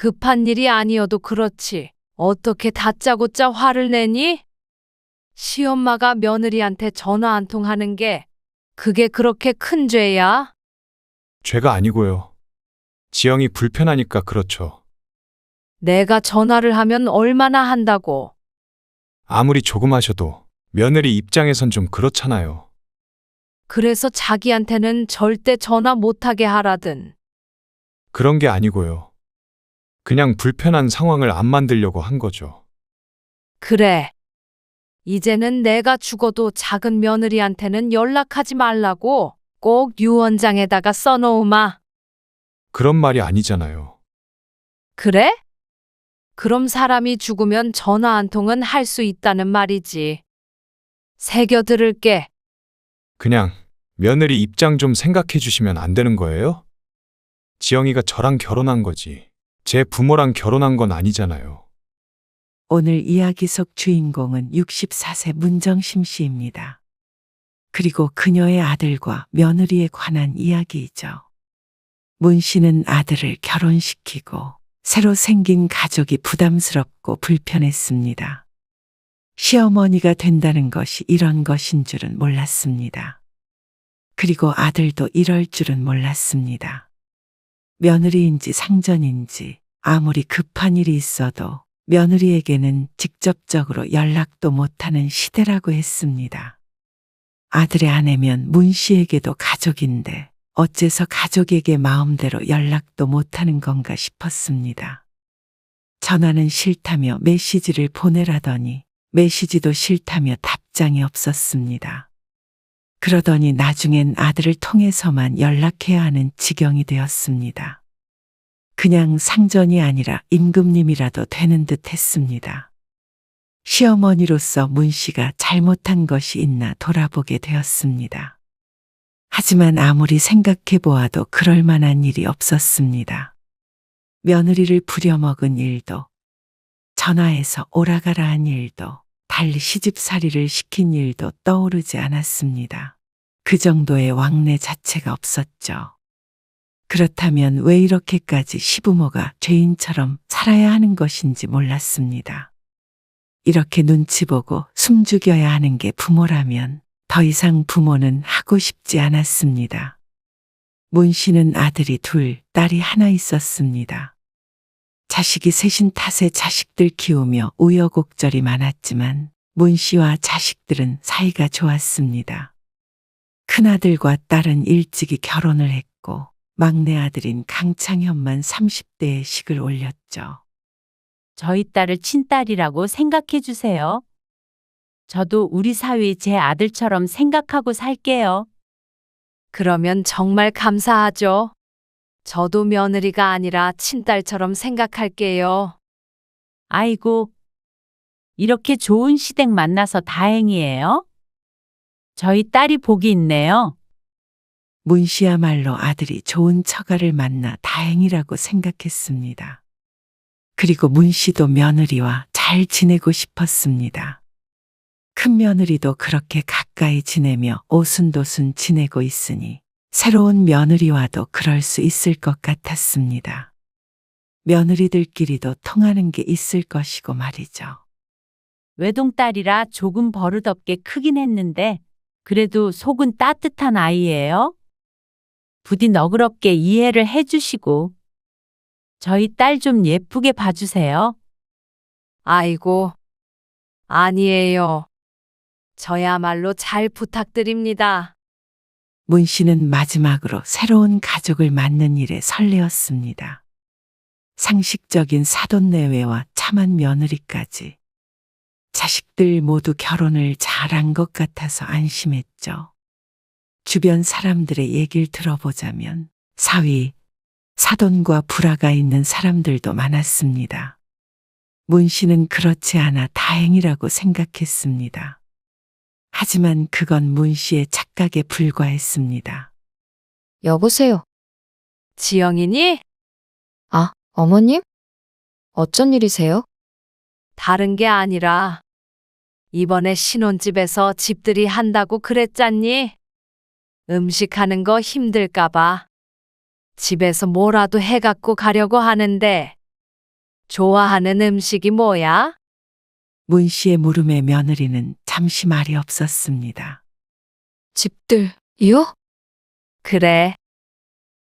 급한 일이 아니어도 그렇지. 어떻게 다짜고짜 화를 내니? 시엄마가 며느리한테 전화 한 통 하는 게 그게 그렇게 큰 죄야? 죄가 아니고요. 지영이 불편하니까 그렇죠. 내가 전화를 하면 얼마나 한다고. 아무리 조금 하셔도 며느리 입장에선 좀 그렇잖아요. 그래서 자기한테는 절대 전화 못하게 하라든. 그런 게 아니고요. 그냥 불편한 상황을 안 만들려고 한 거죠. 그래. 이제는 내가 죽어도 작은 며느리한테는 연락하지 말라고 꼭 유언장에다가 써놓으마. 그런 말이 아니잖아요. 그래? 그럼 사람이 죽으면 전화 한 통은 할 수 있다는 말이지. 새겨 들을게. 그냥 며느리 입장 좀 생각해 주시면 안 되는 거예요? 지영이가 저랑 결혼한 거지. 제 부모랑 결혼한 건 아니잖아요. 오늘 이야기 속 주인공은 64세 문정심 씨입니다. 그리고 그녀의 아들과 며느리에 관한 이야기이죠. 문 씨는 아들을 결혼시키고 새로 생긴 가족이 부담스럽고 불편했습니다. 시어머니가 된다는 것이 이런 것인 줄은 몰랐습니다. 그리고 아들도 이럴 줄은 몰랐습니다. 며느리인지 상전인지 아무리 급한 일이 있어도 며느리에게는 직접적으로 연락도 못하는 시대라고 했습니다. 아들의 아내면 문 씨에게도 가족인데 어째서 가족에게 마음대로 연락도 못하는 건가 싶었습니다. 전화는 싫다며 메시지를 보내라더니 메시지도 싫다며 답장이 없었습니다. 그러더니 나중엔 아들을 통해서만 연락해야 하는 지경이 되었습니다. 그냥 상전이 아니라 임금님이라도 되는 듯 했습니다. 시어머니로서 문 씨가 잘못한 것이 있나 돌아보게 되었습니다. 하지만 아무리 생각해 보아도 그럴 만한 일이 없었습니다. 며느리를 부려먹은 일도, 전화해서 오라가라 한 일도, 달리 시집살이를 시킨 일도 떠오르지 않았습니다. 그 정도의 왕래 자체가 없었죠. 그렇다면 왜 이렇게까지 시부모가 죄인처럼 살아야 하는 것인지 몰랐습니다. 이렇게 눈치 보고 숨죽여야 하는 게 부모라면 더 이상 부모는 하고 싶지 않았습니다. 문 씨는 아들이 둘, 딸이 하나 있었습니다. 자식이 셋인 탓에 자식들 키우며 우여곡절이 많았지만 문 씨와 자식들은 사이가 좋았습니다. 큰아들과 딸은 일찍이 결혼을 했고 막내 아들인 강창현만 30대에 식을 올렸죠. 저희 딸을 친딸이라고 생각해 주세요. 저도 우리 사위 제 아들처럼 생각하고 살게요. 그러면 정말 감사하죠. 저도 며느리가 아니라 친딸처럼 생각할게요. 아이고, 이렇게 좋은 시댁 만나서 다행이에요. 저희 딸이 복이 있네요. 문 씨야말로 아들이 좋은 처가를 만나 다행이라고 생각했습니다. 그리고 문 씨도 며느리와 잘 지내고 싶었습니다. 큰 며느리도 그렇게 가까이 지내며 오순도순 지내고 있으니 새로운 며느리와도 그럴 수 있을 것 같았습니다. 며느리들끼리도 통하는 게 있을 것이고 말이죠. 외동딸이라 조금 버릇없게 크긴 했는데 그래도 속은 따뜻한 아이예요. 부디 너그럽게 이해를 해주시고 저희 딸 좀 예쁘게 봐주세요. 아이고, 아니에요. 저야말로 잘 부탁드립니다. 문 씨는 마지막으로 새로운 가족을 맡는 일에 설레었습니다. 상식적인 사돈내외와 참한 며느리까지. 자식들 모두 결혼을 잘한 것 같아서 안심했죠. 주변 사람들의 얘기를 들어보자면 사위, 사돈과 불화가 있는 사람들도 많았습니다. 문 씨는 그렇지 않아 다행이라고 생각했습니다. 하지만 그건 문 씨의 착각에 불과했습니다. 여보세요. 지영이니? 아, 어머님? 어쩐 일이세요? 다른 게 아니라 이번에 신혼집에서 집들이 한다고 그랬잖니? 음식하는 거 힘들까 봐. 집에서 뭐라도 해갖고 가려고 하는데 좋아하는 음식이 뭐야? 문 씨의 물음에 며느리는 잠시 말이 없었습니다. 집들이요? 그래.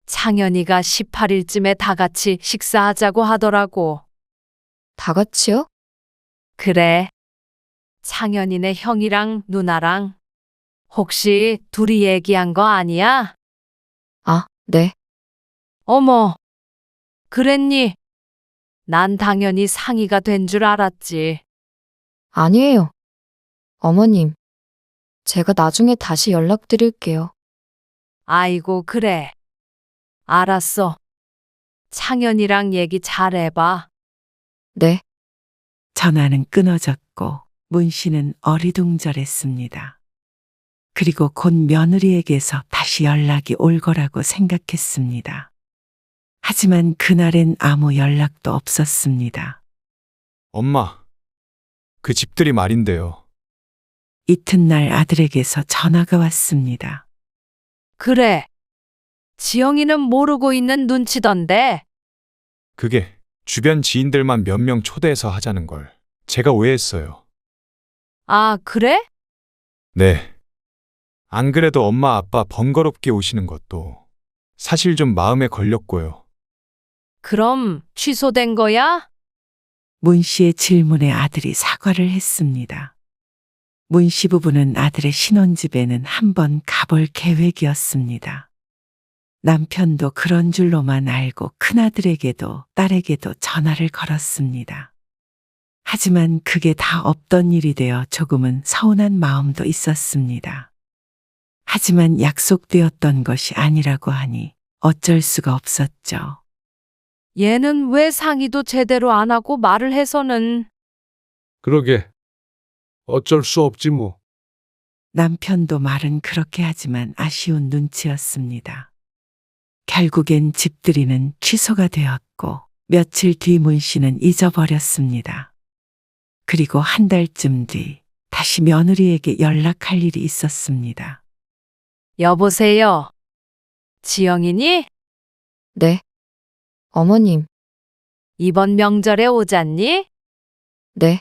창현이가 18일쯤에 다 같이 식사하자고 하더라고. 다 같이요? 그래. 창현이네 형이랑 누나랑. 혹시 둘이 얘기한 거 아니야? 아, 네. 어머, 그랬니? 난 당연히 상의가 된 줄 알았지. 아니에요. 어머님, 제가 나중에 다시 연락드릴게요. 아이고, 그래. 알았어. 창현이랑 얘기 잘 해봐. 네. 전화는 끊어졌고 문 씨는 어리둥절했습니다. 그리고 곧 며느리에게서 다시 연락이 올 거라고 생각했습니다. 하지만 그날엔 아무 연락도 없었습니다. 엄마, 그 집들이 말인데요. 이튿날 아들에게서 전화가 왔습니다. 그래. 지영이는 모르고 있는 눈치던데. 그게 주변 지인들만 몇 명 초대해서 하자는 걸 제가 오해했어요. 아, 그래? 네. 안 그래도 엄마 아빠 번거롭게 오시는 것도 사실 좀 마음에 걸렸고요. 그럼 취소된 거야? 문 씨의 질문에 아들이 사과를 했습니다. 문 씨 부부는 아들의 신혼집에는 한번 가볼 계획이었습니다. 남편도 그런 줄로만 알고 큰아들에게도 딸에게도 전화를 걸었습니다. 하지만 그게 다 없던 일이 되어 조금은 서운한 마음도 있었습니다. 하지만 약속되었던 것이 아니라고 하니 어쩔 수가 없었죠. 얘는 왜 상의도 제대로 안 하고 말을 해서는. 그러게. 어쩔 수 없지 뭐. 남편도 말은 그렇게 하지만 아쉬운 눈치였습니다. 결국엔 집들이는 취소가 되었고 며칠 뒤 문 씨는 잊어버렸습니다. 그리고 한 달쯤 뒤 다시 며느리에게 연락할 일이 있었습니다. 여보세요. 지영이니? 네. 어머님, 이번 명절에 오잖니? 네.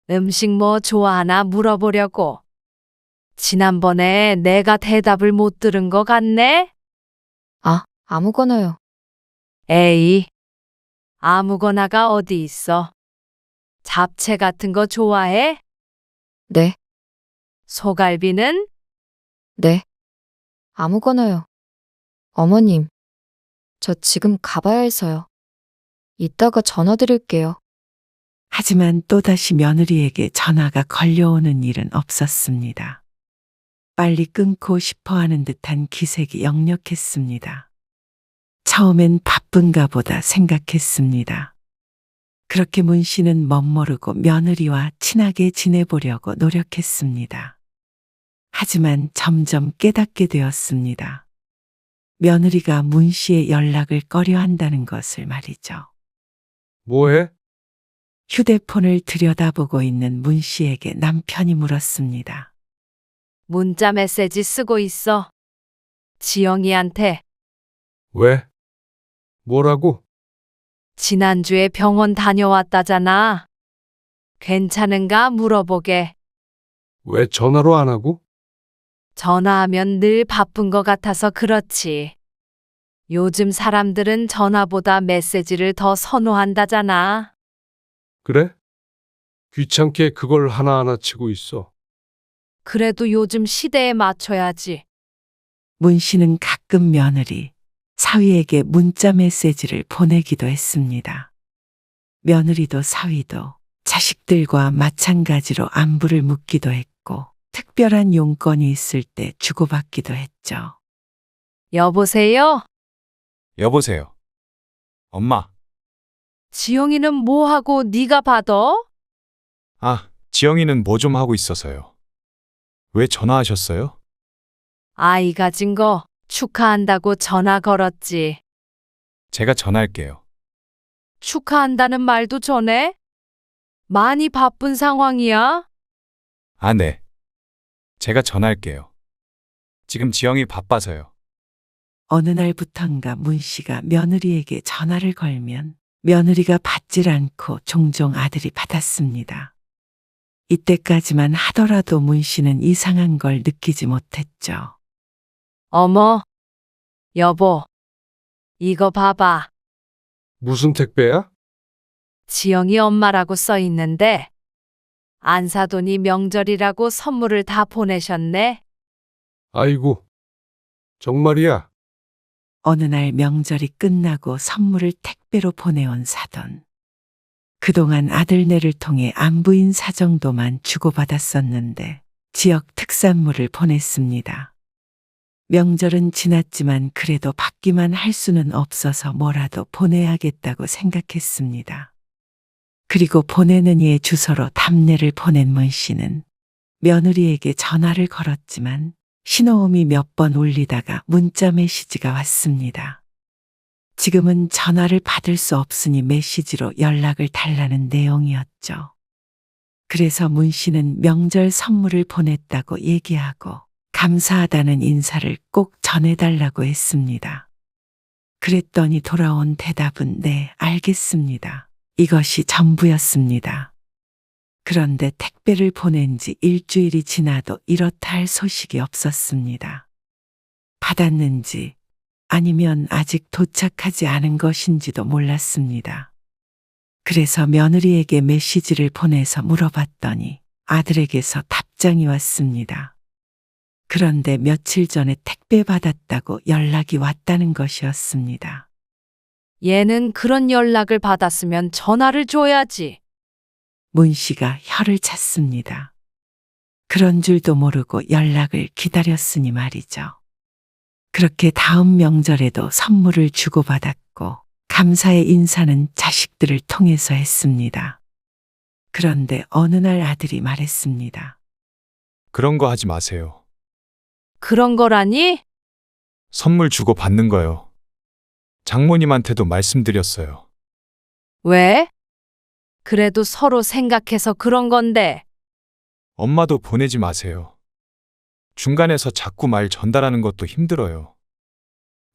음식 뭐 좋아하나 물어보려고. 지난번에 내가 대답을 못 들은 것 같네? 아, 아무거나요. 에이, 아무거나가 어디 있어. 잡채 같은 거 좋아해? 네. 소갈비는? 네. 아무거나요. 어머님, 저 지금 가봐야 해서요. 이따가 전화 드릴게요. 하지만 또다시 며느리에게 전화가 걸려오는 일은 없었습니다. 빨리 끊고 싶어 하는 듯한 기색이 역력했습니다. 처음엔 바쁜가 보다 생각했습니다. 그렇게 문 씨는 멋모르고 며느리와 친하게 지내보려고 노력했습니다. 하지만 점점 깨닫게 되었습니다. 며느리가 문 씨의 연락을 꺼려 한다는 것을 말이죠. 뭐해? 휴대폰을 들여다보고 있는 문 씨에게 남편이 물었습니다. 문자 메시지 쓰고 있어. 지영이한테. 왜? 뭐라고? 지난주에 병원 다녀왔다잖아. 괜찮은가 물어보게. 왜 전화로 안 하고? 전화하면 늘 바쁜 것 같아서 그렇지. 요즘 사람들은 전화보다 메시지를 더 선호한다잖아. 그래? 귀찮게 그걸 하나하나 치고 있어. 그래도 요즘 시대에 맞춰야지. 문 씨는 가끔 며느리, 사위에게 문자 메시지를 보내기도 했습니다. 며느리도 사위도 자식들과 마찬가지로 안부를 묻기도 했고 특별한 용건이 있을 때 주고받기도 했죠. 여보세요? 여보세요. 엄마. 지영이는 뭐 하고 네가 받아? 아, 지영이는 뭐 좀 하고 있어서요. 왜 전화하셨어요? 아이 가진 거 축하한다고 전화 걸었지. 제가 전화할게요. 축하한다는 말도 전해? 많이 바쁜 상황이야? 아, 네. 제가 전화할게요. 지금 지영이 바빠서요. 어느 날부턴가 문 씨가 며느리에게 전화를 걸면 며느리가 받질 않고 종종 아들이 받았습니다. 이때까지만 하더라도 문 씨는 이상한 걸 느끼지 못했죠. 어머, 여보, 이거 봐봐. 무슨 택배야? 지영이 엄마라고 써 있는데 안 사돈이 명절이라고 선물을 다 보내셨네. 아이고, 정말이야. 어느 날 명절이 끝나고 선물을 택배로 보내온 사돈. 그동안 아들네를 통해 안부인 사정도만 주고받았었는데 지역 특산물을 보냈습니다. 명절은 지났지만 그래도 받기만 할 수는 없어서 뭐라도 보내야겠다고 생각했습니다. 그리고 보내는 이의 주소로 답례를 보낸 문 씨는 며느리에게 전화를 걸었지만 신호음이 몇 번 울리다가 문자 메시지가 왔습니다. 지금은 전화를 받을 수 없으니 메시지로 연락을 달라는 내용이었죠. 그래서 문 씨는 명절 선물을 보냈다고 얘기하고 감사하다는 인사를 꼭 전해달라고 했습니다. 그랬더니 돌아온 대답은 네, 알겠습니다. 이것이 전부였습니다. 그런데 택배를 보낸 지 일주일이 지나도 이렇다 할 소식이 없었습니다. 받았는지 아니면 아직 도착하지 않은 것인지도 몰랐습니다. 그래서 며느리에게 메시지를 보내서 물어봤더니 아들에게서 답장이 왔습니다. 그런데 며칠 전에 택배 받았다고 연락이 왔다는 것이었습니다. 얘는 그런 연락을 받았으면 전화를 줘야지. 문 씨가 혀를 찼습니다. 그런 줄도 모르고 연락을 기다렸으니 말이죠. 그렇게 다음 명절에도 선물을 주고받았고 감사의 인사는 자식들을 통해서 했습니다. 그런데 어느 날 아들이 말했습니다. 그런 거 하지 마세요. 그런 거라니? 선물 주고 받는 거요. 장모님한테도 말씀드렸어요. 왜? 그래도 서로 생각해서 그런 건데. 엄마도 보내지 마세요. 중간에서 자꾸 말 전달하는 것도 힘들어요.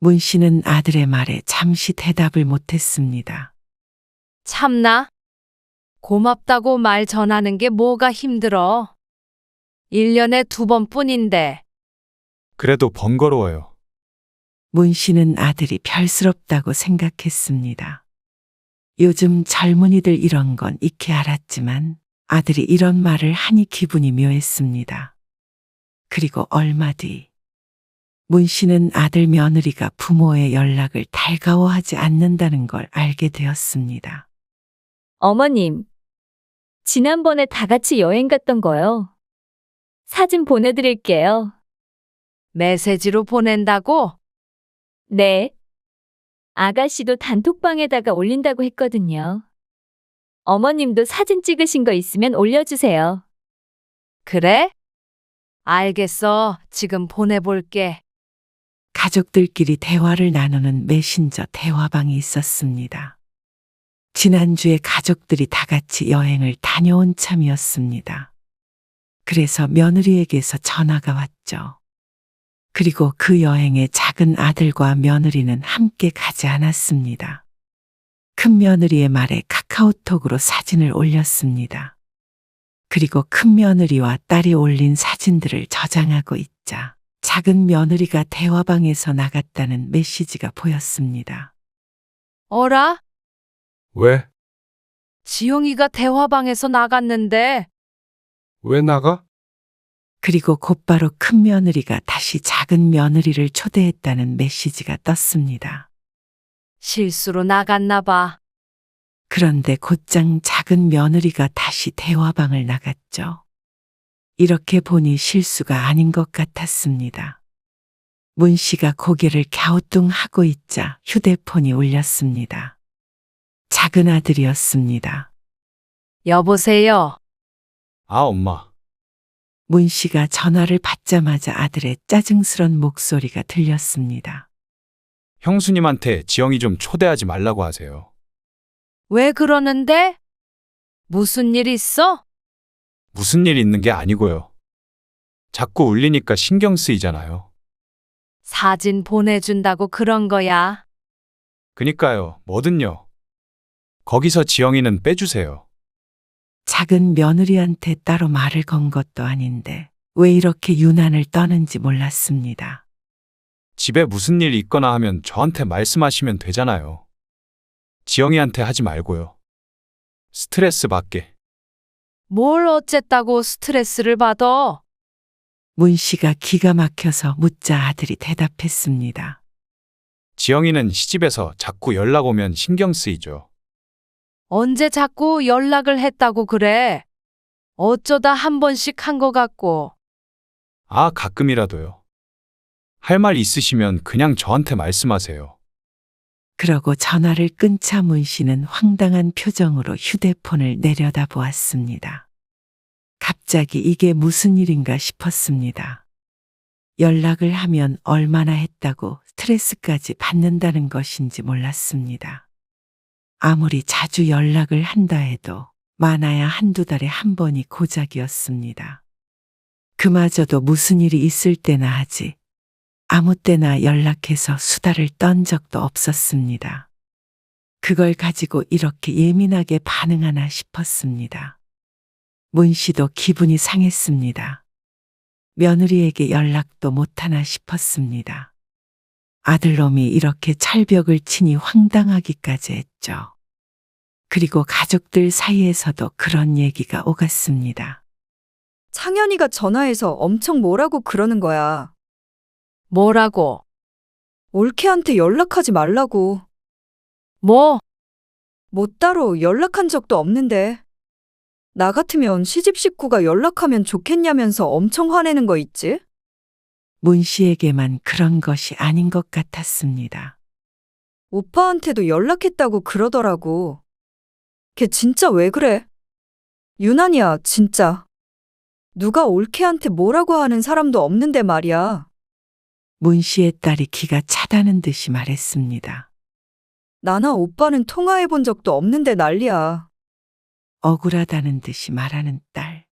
문 씨는 아들의 말에 잠시 대답을 못했습니다. 참나? 고맙다고 말 전하는 게 뭐가 힘들어? 1년에 2번뿐인데. 그래도 번거로워요. 문 씨는 아들이 별스럽다고 생각했습니다. 요즘 젊은이들 이런 건 익히 알았지만 아들이 이런 말을 하니 기분이 묘했습니다. 그리고 얼마 뒤 문 씨는 아들 며느리가 부모의 연락을 달가워하지 않는다는 걸 알게 되었습니다. 어머님, 지난번에 다 같이 여행 갔던 거요. 사진 보내드릴게요. 메시지로 보낸다고? 네. 아가씨도 단톡방에다가 올린다고 했거든요. 어머님도 사진 찍으신 거 있으면 올려주세요. 그래? 알겠어. 지금 보내볼게. 가족들끼리 대화를 나누는 메신저 대화방이 있었습니다. 지난주에 가족들이 다 같이 여행을 다녀온 참이었습니다. 그래서 며느리에게서 전화가 왔죠. 그리고 그 여행에 작은 아들과 며느리는 함께 가지 않았습니다. 큰 며느리의 말에 카카오톡으로 사진을 올렸습니다. 그리고 큰 며느리와 딸이 올린 사진들을 저장하고 있자 작은 며느리가 대화방에서 나갔다는 메시지가 보였습니다. 어라? 왜? 지영이가 대화방에서 나갔는데. 왜 나가? 그리고 곧바로 큰 며느리가 다시 작은 며느리를 초대했다는 메시지가 떴습니다. 실수로 나갔나 봐. 그런데 곧장 작은 며느리가 다시 대화방을 나갔죠. 이렇게 보니 실수가 아닌 것 같았습니다. 문 씨가 고개를 갸우뚱하고 있자 휴대폰이 울렸습니다. 작은 아들이었습니다. 여보세요. 아, 엄마. 문 씨가 전화를 받자마자 아들의 짜증스런 목소리가 들렸습니다. 형수님한테 지영이 좀 초대하지 말라고 하세요. 왜 그러는데? 무슨 일 있어? 무슨 일 있는 게 아니고요. 자꾸 울리니까 신경 쓰이잖아요. 사진 보내준다고 그런 거야. 그니까요, 뭐든요. 거기서 지영이는 빼주세요. 작은 며느리한테 따로 말을 건 것도 아닌데 왜 이렇게 유난을 떠는지 몰랐습니다. 집에 무슨 일 있거나 하면 저한테 말씀하시면 되잖아요. 지영이한테 하지 말고요. 스트레스 받게. 뭘 어쨌다고 스트레스를 받아? 문 씨가 기가 막혀서 묻자 아들이 대답했습니다. 지영이는 시집에서 자꾸 연락 오면 신경 쓰이죠. 언제 자꾸 연락을 했다고 그래? 어쩌다 한 번씩 한 거 같고. 아, 가끔이라도요. 할 말 있으시면 그냥 저한테 말씀하세요. 그러고 전화를 끊자 문 씨는 황당한 표정으로 휴대폰을 내려다보았습니다. 갑자기 이게 무슨 일인가 싶었습니다. 연락을 하면 얼마나 했다고 스트레스까지 받는다는 것인지 몰랐습니다. 아무리 자주 연락을 한다 해도 많아야 한두 달에 한 번이 고작이었습니다. 그마저도 무슨 일이 있을 때나 하지 아무 때나 연락해서 수다를 떤 적도 없었습니다. 그걸 가지고 이렇게 예민하게 반응하나 싶었습니다. 문 씨도 기분이 상했습니다. 며느리에게 연락도 못하나 싶었습니다. 아들놈이 이렇게 철벽을 치니 황당하기까지 했죠. 그리고 가족들 사이에서도 그런 얘기가 오갔습니다. 창현이가 전화해서 엄청 뭐라고 그러는 거야. 뭐라고? 올케한테 연락하지 말라고. 뭐? 뭐 따로 연락한 적도 없는데. 나 같으면 시집 식구가 연락하면 좋겠냐면서 엄청 화내는 거 있지? 문 씨에게만 그런 것이 아닌 것 같았습니다. 오빠한테도 연락했다고 그러더라고. 걔 진짜 왜 그래? 유난이야, 진짜. 누가 올케한테 뭐라고 하는 사람도 없는데 말이야. 문 씨의 딸이 기가 차다는 듯이 말했습니다. 나나 오빠는 통화해본 적도 없는데 난리야. 억울하다는 듯이 말하는 딸.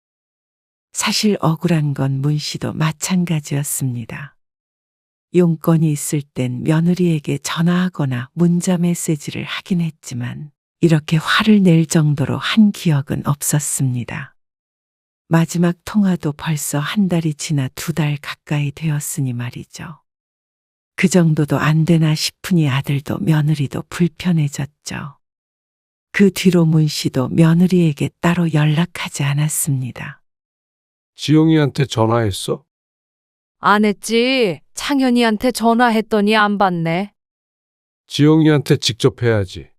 사실 억울한 건 문 씨도 마찬가지였습니다. 용건이 있을 땐 며느리에게 전화하거나 문자 메시지를 하긴 했지만 이렇게 화를 낼 정도로 한 기억은 없었습니다. 마지막 통화도 벌써 한 달이 지나 2달 가까이 되었으니 말이죠. 그 정도도 안 되나 싶으니 아들도 며느리도 불편해졌죠. 그 뒤로 문 씨도 며느리에게 따로 연락하지 않았습니다. 지영이한테 전화했어? 안 했지. 창현이한테 전화했더니 안 받네. 지영이한테 직접 해야지.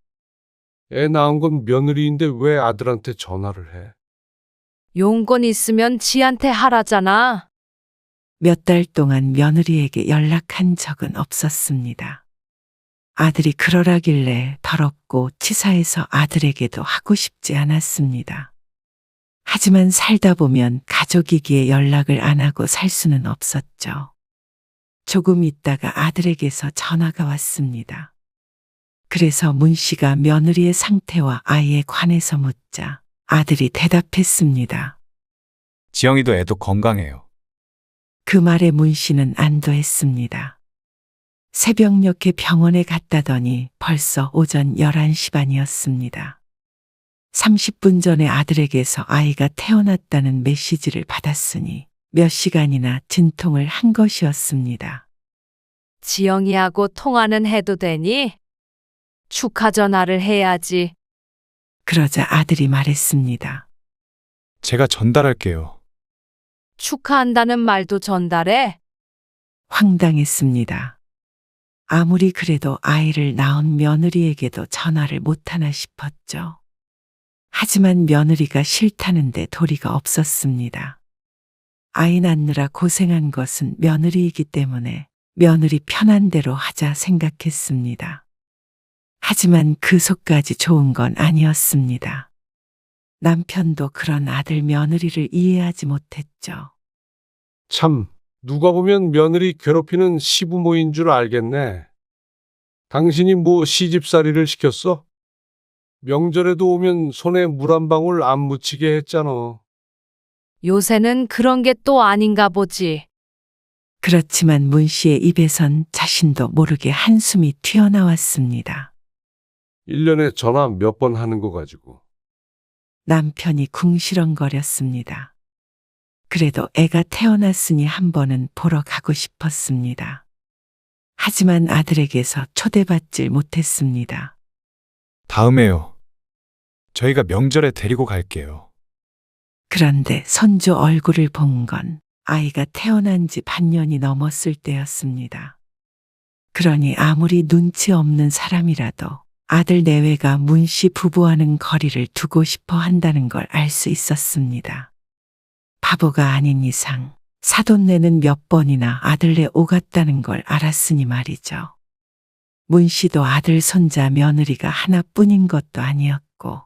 애 낳은 건 며느리인데 왜 아들한테 전화를 해? 용건 있으면 지한테 하라잖아. 몇 달 동안 며느리에게 연락한 적은 없었습니다. 아들이 그러라길래 더럽고 치사해서 아들에게도 하고 싶지 않았습니다. 하지만 살다 보면 가족이기에 연락을 안 하고 살 수는 없었죠. 조금 있다가 아들에게서 전화가 왔습니다. 그래서 문 씨가 며느리의 상태와 아이에 관해서 묻자 아들이 대답했습니다. 지영이도 애도 건강해요. 그 말에 문 씨는 안도했습니다. 새벽녘에 병원에 갔다더니 벌써 오전 11시 반이었습니다. 30분 전에 아들에게서 아이가 태어났다는 메시지를 받았으니 몇 시간이나 진통을 한 것이었습니다. 지영이하고 통화는 해도 되니? 축하 전화를 해야지. 그러자 아들이 말했습니다. 제가 전달할게요. 축하한다는 말도 전달해? 황당했습니다. 아무리 그래도 아이를 낳은 며느리에게도 전화를 못하나 싶었죠. 하지만 며느리가 싫다는데 도리가 없었습니다. 아이 낳느라 고생한 것은 며느리이기 때문에 며느리 편한 대로 하자 생각했습니다. 하지만 그 속까지 좋은 건 아니었습니다. 남편도 그런 아들 며느리를 이해하지 못했죠. 참, 누가 보면 며느리 괴롭히는 시부모인 줄 알겠네. 당신이 뭐 시집살이를 시켰어? 명절에도 오면 손에 물 한 방울 안 묻히게 했잖아. 요새는 그런 게 또 아닌가 보지. 그렇지만 문 씨의 입에선 자신도 모르게 한숨이 튀어나왔습니다. 1년에 전화 몇 번 하는 거 가지고. 남편이 궁시렁거렸습니다. 그래도 애가 태어났으니 한 번은 보러 가고 싶었습니다. 하지만 아들에게서 초대받질 못했습니다. 다음에요. 저희가 명절에 데리고 갈게요. 그런데 손주 얼굴을 본 건 아이가 태어난 지 반년이 넘었을 때였습니다. 그러니 아무리 눈치 없는 사람이라도 아들 내외가 문씨 부부와는 거리를 두고 싶어 한다는 걸 알 수 있었습니다. 바보가 아닌 이상 사돈네는 몇 번이나 아들네 오갔다는 걸 알았으니 말이죠. 문씨도 아들, 손자, 며느리가 하나뿐인 것도 아니었고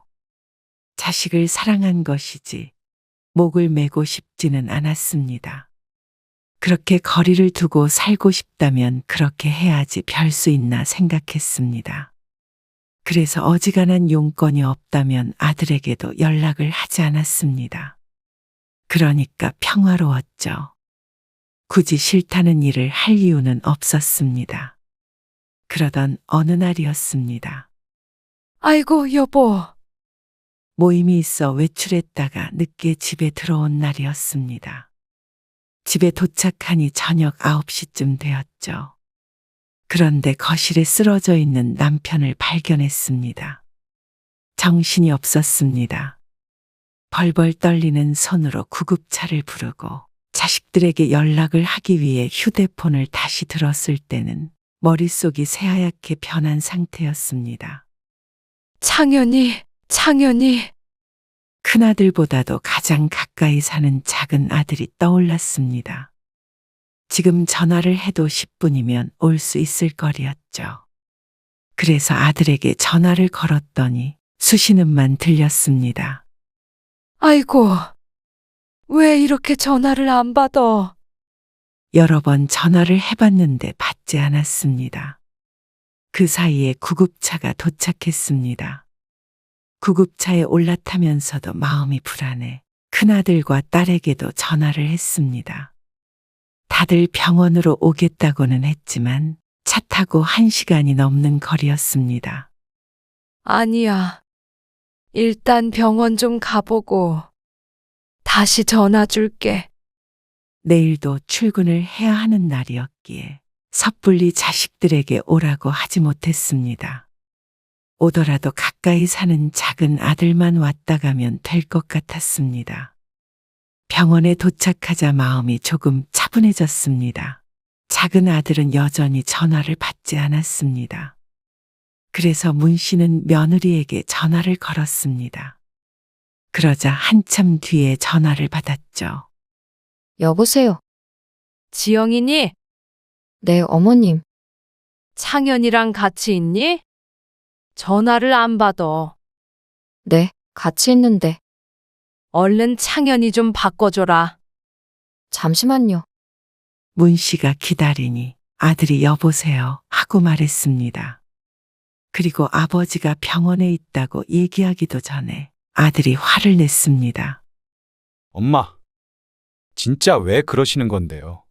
자식을 사랑한 것이지 목을 메고 싶지는 않았습니다. 그렇게 거리를 두고 살고 싶다면 그렇게 해야지 별 수 있나 생각했습니다. 그래서 어지간한 용건이 없다면 아들에게도 연락을 하지 않았습니다. 그러니까 평화로웠죠. 굳이 싫다는 일을 할 이유는 없었습니다. 그러던 어느 날이었습니다. 아이고, 여보. 모임이 있어 외출했다가 늦게 집에 들어온 날이었습니다. 집에 도착하니 저녁 9시쯤 되었죠. 그런데 거실에 쓰러져 있는 남편을 발견했습니다. 정신이 없었습니다. 벌벌 떨리는 손으로 구급차를 부르고 자식들에게 연락을 하기 위해 휴대폰을 다시 들었을 때는 머릿속이 새하얗게 변한 상태였습니다. 창현이. 큰아들보다도 가장 가까이 사는 작은 아들이 떠올랐습니다. 지금 전화를 해도 10분이면 올 수 있을 거리였죠. 그래서 아들에게 전화를 걸었더니 수신음만 들렸습니다. 아이고, 왜 이렇게 전화를 안 받아? 여러 번 전화를 해봤는데 받지 않았습니다. 그 사이에 구급차가 도착했습니다. 구급차에 올라타면서도 마음이 불안해 큰아들과 딸에게도 전화를 했습니다. 다들 병원으로 오겠다고는 했지만 차 타고 1시간이 넘는 거리였습니다. 아니야. 일단 병원 좀 가보고 다시 전화 줄게. 내일도 출근을 해야 하는 날이었기에 섣불리 자식들에게 오라고 하지 못했습니다. 오더라도 가까이 사는 작은 아들만 왔다 가면 될 것 같았습니다. 병원에 도착하자 마음이 조금 차분해졌습니다. 작은 아들은 여전히 전화를 받지 않았습니다. 그래서 문 씨는 며느리에게 전화를 걸었습니다. 그러자 한참 뒤에 전화를 받았죠. 여보세요. 지영이니? 네, 어머님. 창현이랑 같이 있니? 전화를 안 받아. 네, 같이 있는데. 얼른 창현이 좀 바꿔줘라. 잠시만요. 문 씨가 기다리니 아들이 여보세요 하고 말했습니다. 그리고 아버지가 병원에 있다고 얘기하기도 전에 아들이 화를 냈습니다. 엄마, 진짜 왜 그러시는 건데요?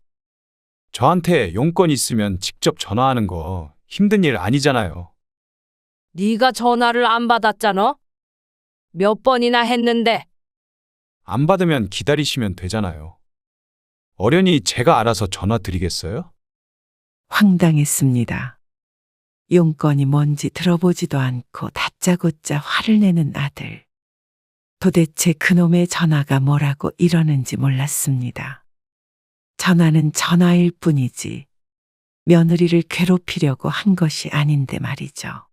저한테 용건 있으면 직접 전화하는 거 힘든 일 아니잖아요. 네가 전화를 안 받았잖아? 몇 번이나 했는데. 안 받으면 기다리시면 되잖아요. 어련히 제가 알아서 전화 드리겠어요? 황당했습니다. 용건이 뭔지 들어보지도 않고 다짜고짜 화를 내는 아들. 도대체 그놈의 전화가 뭐라고 이러는지 몰랐습니다. 전화는 전화일 뿐이지 며느리를 괴롭히려고 한 것이 아닌데 말이죠.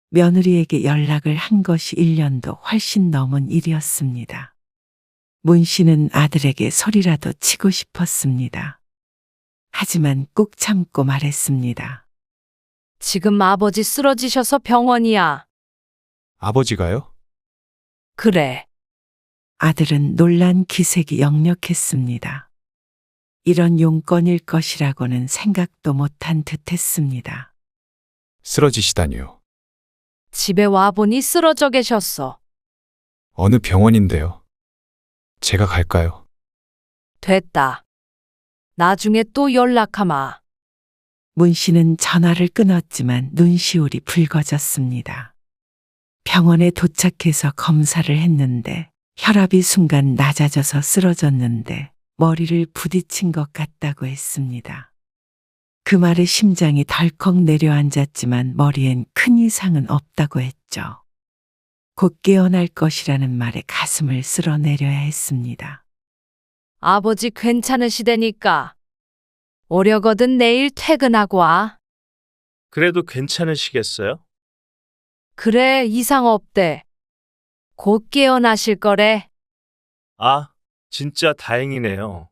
며느리에게 연락을 한 것이 1년도 훨씬 넘은 일이었습니다. 문 씨는 아들에게 소리라도 치고 싶었습니다. 하지만 꾹 참고 말했습니다. 지금 아버지 쓰러지셔서 병원이야. 아버지가요? 그래. 아들은 놀란 기색이 역력했습니다. 이런 용건일 것이라고는 생각도 못한 듯했습니다. 쓰러지시다니요. 집에 와보니 쓰러져 계셨어. 어느 병원인데요? 제가 갈까요? 됐다. 나중에 또 연락하마. 문 씨는 전화를 끊었지만 눈시울이 붉어졌습니다. 병원에 도착해서 검사를 했는데 혈압이 순간 낮아져서 쓰러졌는데 머리를 부딪힌 것 같다고 했습니다. 그 말에 심장이 덜컥 내려앉았지만 머리엔 큰 이상은 없다고 했죠. 곧 깨어날 것이라는 말에 가슴을 쓸어내려야 했습니다. 아버지 괜찮으시다니까. 오려거든 내일 퇴근하고 와. 그래도 괜찮으시겠어요? 그래, 이상 없대. 곧 깨어나실 거래. 아, 진짜 다행이네요.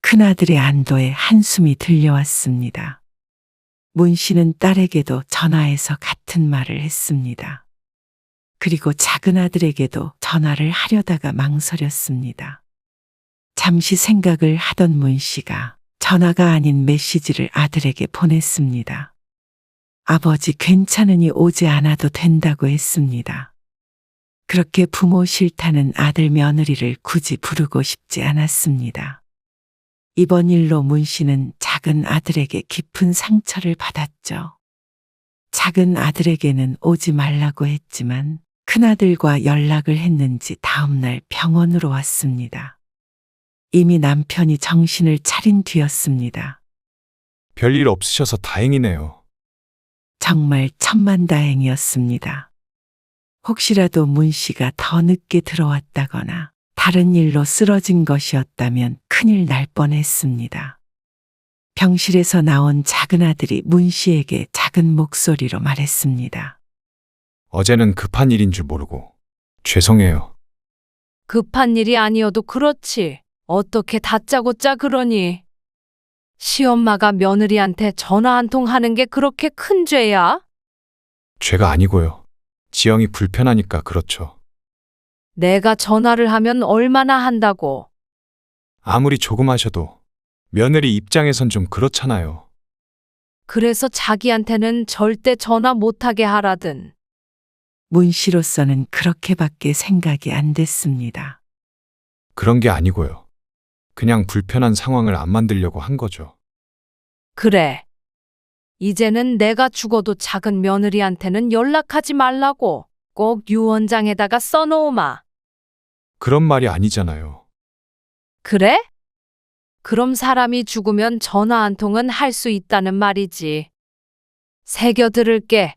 큰아들의 안도에 한숨이 들려왔습니다. 문 씨는 딸에게도 전화해서 같은 말을 했습니다. 그리고 작은 아들에게도 전화를 하려다가 망설였습니다. 잠시 생각을 하던 문 씨가 전화가 아닌 메시지를 아들에게 보냈습니다. 아버지 괜찮으니 오지 않아도 된다고 했습니다. 그렇게 부모 싫다는 아들 며느리를 굳이 부르고 싶지 않았습니다. 이번 일로 문 씨는 작은 아들에게 깊은 상처를 받았죠. 작은 아들에게는 오지 말라고 했지만 큰아들과 연락을 했는지 다음날 병원으로 왔습니다. 이미 남편이 정신을 차린 뒤였습니다. 별일 없으셔서 다행이네요. 정말 천만다행이었습니다. 혹시라도 문 씨가 더 늦게 들어왔다거나 다른 일로 쓰러진 것이었다면 큰일 날 뻔했습니다. 병실에서 나온 작은 아들이 문 씨에게 작은 목소리로 말했습니다. 어제는 급한 일인 줄 모르고 죄송해요. 급한 일이 아니어도 그렇지. 어떻게 다짜고짜 그러니? 시엄마가 며느리한테 전화 한 통 하는 게 그렇게 큰 죄야? 죄가 아니고요. 지영이 불편하니까 그렇죠. 내가 전화를 하면 얼마나 한다고. 아무리 조금 하셔도 며느리 입장에선 좀 그렇잖아요. 그래서 자기한테는 절대 전화 못하게 하라든. 문 씨로서는 그렇게밖에 생각이 안 됐습니다. 그런 게 아니고요. 그냥 불편한 상황을 안 만들려고 한 거죠. 그래. 이제는 내가 죽어도 작은 며느리한테는 연락하지 말라고 꼭 유언장에다가 써놓으마. 그런 말이 아니잖아요. 그래? 그럼 사람이 죽으면 전화 한 통은 할 수 있다는 말이지. 새겨 들을게.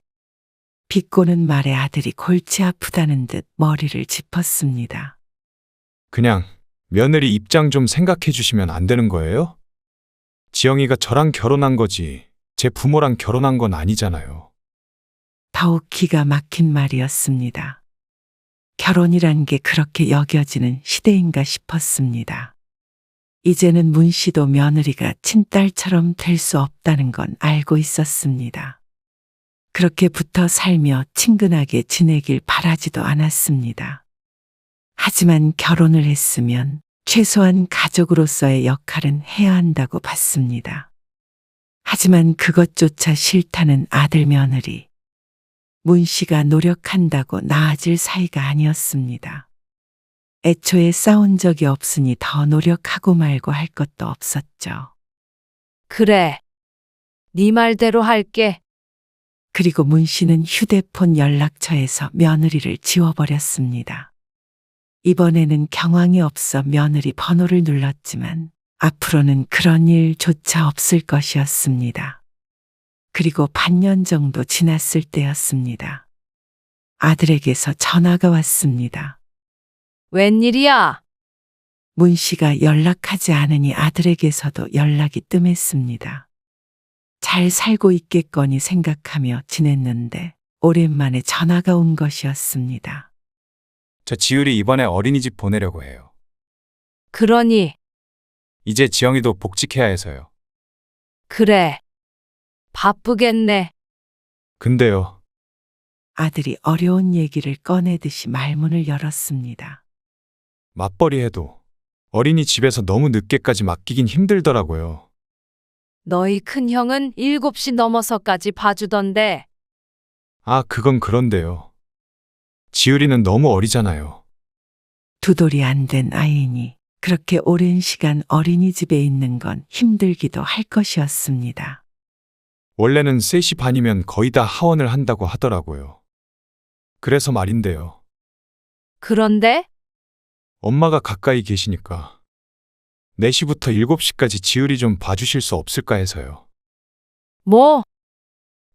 비꼬는 말에 아들이 골치 아프다는 듯 머리를 짚었습니다. 그냥 며느리 입장 좀 생각해 주시면 안 되는 거예요? 지영이가 저랑 결혼한 거지 제 부모랑 결혼한 건 아니잖아요. 더욱 기가 막힌 말이었습니다. 결혼이란 게 그렇게 여겨지는 시대인가 싶었습니다. 이제는 문 씨도 며느리가 친딸처럼 될 수 없다는 건 알고 있었습니다. 그렇게 붙어 살며 친근하게 지내길 바라지도 않았습니다. 하지만 결혼을 했으면 최소한 가족으로서의 역할은 해야 한다고 봤습니다. 하지만 그것조차 싫다는 아들 며느리. 문 씨가 노력한다고 나아질 사이가 아니었습니다. 애초에 싸운 적이 없으니 더 노력하고 말고 할 것도 없었죠. 그래. 네 말대로 할게. 그리고 문 씨는 휴대폰 연락처에서 며느리를 지워버렸습니다. 이번에는 경황이 없어 며느리 번호를 눌렀지만 앞으로는 그런 일조차 없을 것이었습니다. 그리고 반년 정도 지났을 때였습니다. 아들에게서 전화가 왔습니다. 웬일이야? 문 씨가 연락하지 않으니 아들에게서도 연락이 뜸했습니다. 잘 살고 있겠거니 생각하며 지냈는데 오랜만에 전화가 온 것이었습니다. 저 지율이 이번에 어린이집 보내려고 해요. 그러니, 이제 지영이도 복직해야 해서요. 그래. 바쁘겠네. 근데요. 아들이 어려운 얘기를 꺼내듯이 말문을 열었습니다. 맞벌이 해도 어린이집에서 너무 늦게까지 맡기긴 힘들더라고요. 너희 큰형은 7시 넘어서까지 봐주던데. 아, 그건 그런데요. 지율이는 너무 어리잖아요. 두 돌이 안 된 아이니 그렇게 오랜 시간 어린이집에 있는 건 힘들기도 할 것이었습니다. 원래는 3시 반이면 거의 다 하원을 한다고 하더라고요. 그래서 말인데요. 그런데 엄마가 가까이 계시니까 4시부터 7시까지 지율이 좀 봐주실 수 없을까 해서요. 뭐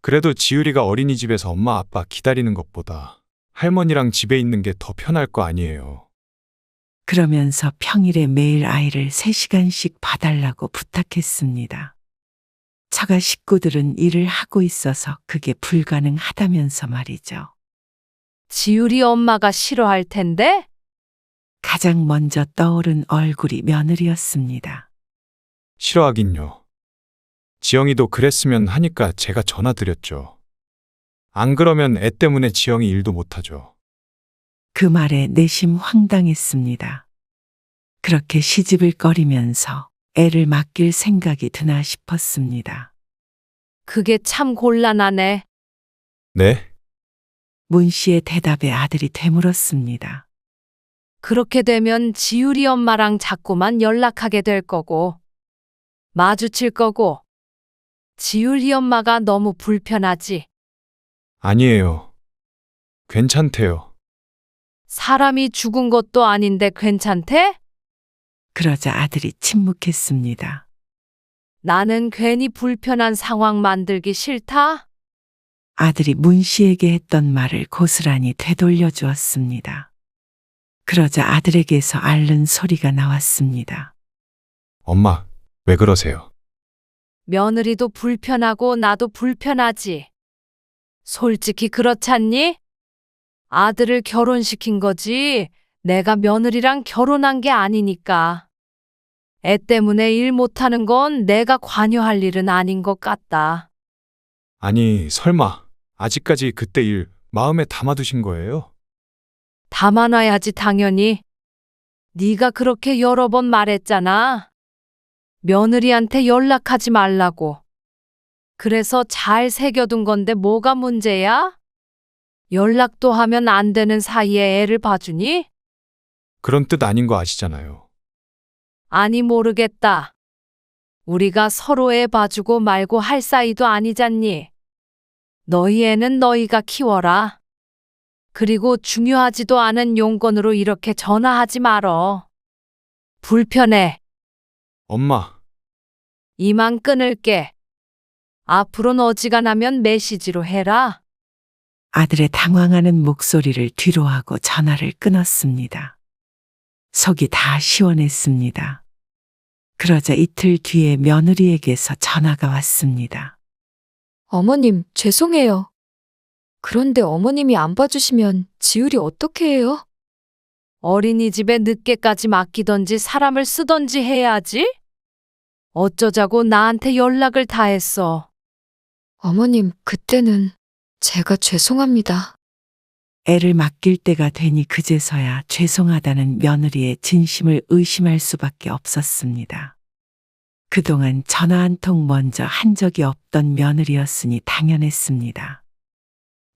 그래도 지율이가 어린이집에서 엄마 아빠 기다리는 것보다 할머니랑 집에 있는 게 더 편할 거 아니에요. 그러면서 평일에 매일 아이를 3시간씩 봐달라고 부탁했습니다. 처가 식구들은 일을 하고 있어서 그게 불가능하다면서 말이죠. 지율이 엄마가 싫어할 텐데? 가장 먼저 떠오른 얼굴이 며느리였습니다. 싫어하긴요. 지영이도 그랬으면 하니까 제가 전화 드렸죠. 안 그러면 애 때문에 지영이 일도 못하죠. 그 말에 내심 황당했습니다. 그렇게 시집을 꺼리면서 애를 맡길 생각이 드나 싶었습니다. 그게 참 곤란하네. 네? 문 씨의 대답에 아들이 되물었습니다. 그렇게 되면 지율이 엄마랑 자꾸만 연락하게 될 거고, 마주칠 거고, 지율이 엄마가 너무 불편하지. 아니에요. 괜찮대요. 사람이 죽은 것도 아닌데 괜찮대? 그러자 아들이 침묵했습니다. 나는 괜히 불편한 상황 만들기 싫다? 아들이 문 씨에게 했던 말을 고스란히 되돌려 주었습니다. 그러자 아들에게서 앓는 소리가 나왔습니다. 엄마, 왜 그러세요? 며느리도 불편하고 나도 불편하지. 솔직히 그렇잖니? 아들을 결혼시킨 거지. 내가 며느리랑 결혼한 게 아니니까. 애 때문에 일 못하는 건 내가 관여할 일은 아닌 것 같다. 아니, 설마 아직까지 그때 일 마음에 담아두신 거예요? 담아놔야지 당연히. 네가 그렇게 여러 번 말했잖아. 며느리한테 연락하지 말라고. 그래서 잘 새겨둔 건데 뭐가 문제야? 연락도 하면 안 되는 사이에 애를 봐주니? 그런 뜻 아닌 거 아시잖아요. 아니 모르겠다. 우리가 서로 애 봐주고 말고 할 사이도 아니잖니. 너희 애는 너희가 키워라. 그리고 중요하지도 않은 용건으로 이렇게 전화하지 말어. 불편해. 엄마, 이만 끊을게. 앞으로는 어지간하면 메시지로 해라. 아들의 당황하는 목소리를 뒤로하고 전화를 끊었습니다. 속이 다 시원했습니다. 그러자 이틀 뒤에 며느리에게서 전화가 왔습니다. 어머님, 죄송해요. 그런데 어머님이 안 봐주시면 지율이 어떻게 해요? 어린이집에 늦게까지 맡기던지 사람을 쓰던지 해야지. 어쩌자고 나한테 연락을 다 했어. 어머님, 그때는 제가 죄송합니다. 애를 맡길 때가 되니 그제서야 죄송하다는 며느리의 진심을 의심할 수밖에 없었습니다. 그동안 전화 한 통 먼저 한 적이 없던 며느리였으니 당연했습니다.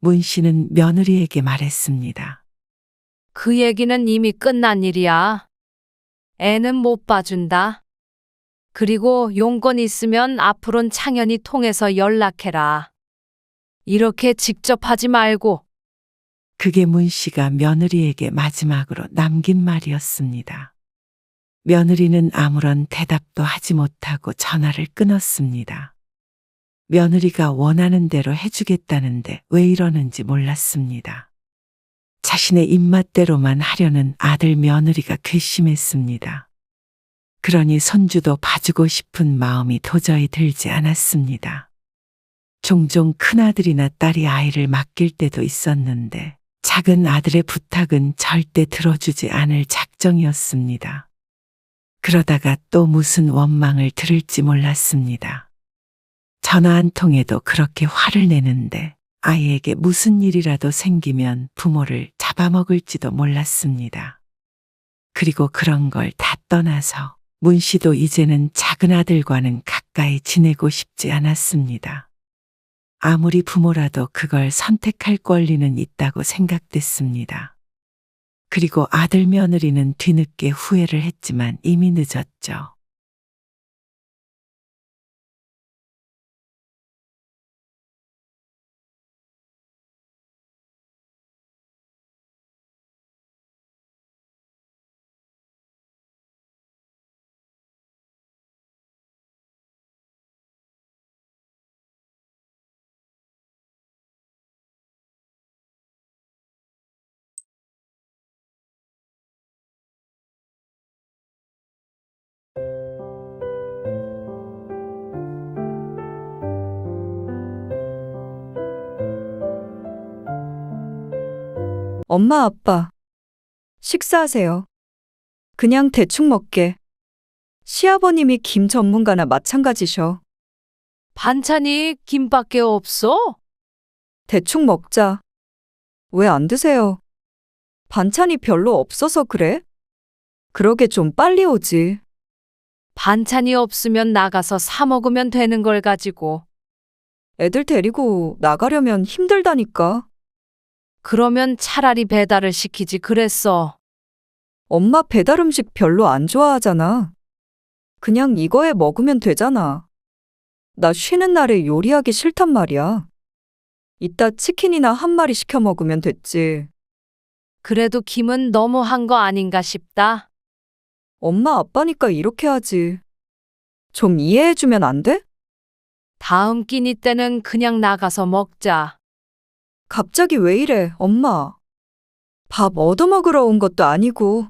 문 씨는 며느리에게 말했습니다. 그 얘기는 이미 끝난 일이야. 애는 못 봐준다. 그리고 용건 있으면 앞으론 창연이 통해서 연락해라. 이렇게 직접 하지 말고. 그게 문 씨가 며느리에게 마지막으로 남긴 말이었습니다. 며느리는 아무런 대답도 하지 못하고 전화를 끊었습니다. 며느리가 원하는 대로 해주겠다는데 왜 이러는지 몰랐습니다. 자신의 입맛대로만 하려는 아들 며느리가 괘씸했습니다. 그러니 손주도 봐주고 싶은 마음이 도저히 들지 않았습니다. 종종 큰아들이나 딸이 아이를 맡길 때도 있었는데 작은 아들의 부탁은 절대 들어주지 않을 작정이었습니다. 그러다가 또 무슨 원망을 들을지 몰랐습니다. 전화 한 통에도 그렇게 화를 내는데 아이에게 무슨 일이라도 생기면 부모를 잡아먹을지도 몰랐습니다. 그리고 그런 걸 다 떠나서 문 씨도 이제는 작은 아들과는 가까이 지내고 싶지 않았습니다. 아무리 부모라도 그걸 선택할 권리는 있다고 생각됐습니다. 그리고 아들 며느리는 뒤늦게 후회를 했지만 이미 늦었죠. 엄마, 아빠. 식사하세요. 그냥 대충 먹게. 시아버님이 김 전문가나 마찬가지셔. 반찬이 김밖에 없어? 대충 먹자. 왜 안 드세요? 반찬이 별로 없어서 그래? 그러게 좀 빨리 오지. 반찬이 없으면 나가서 사 먹으면 되는 걸 가지고. 애들 데리고 나가려면 힘들다니까. 그러면 차라리 배달을 시키지 그랬어. 엄마 배달 음식 별로 안 좋아하잖아. 그냥 이거에 먹으면 되잖아. 나 쉬는 날에 요리하기 싫단 말이야. 이따 치킨이나 한 마리 시켜 먹으면 됐지. 그래도 김은 너무한 거 아닌가 싶다. 엄마 아빠니까 이렇게 하지. 좀 이해해주면 안 돼? 다음 끼니 때는 그냥 나가서 먹자. 갑자기 왜 이래, 엄마. 밥 얻어먹으러 온 것도 아니고.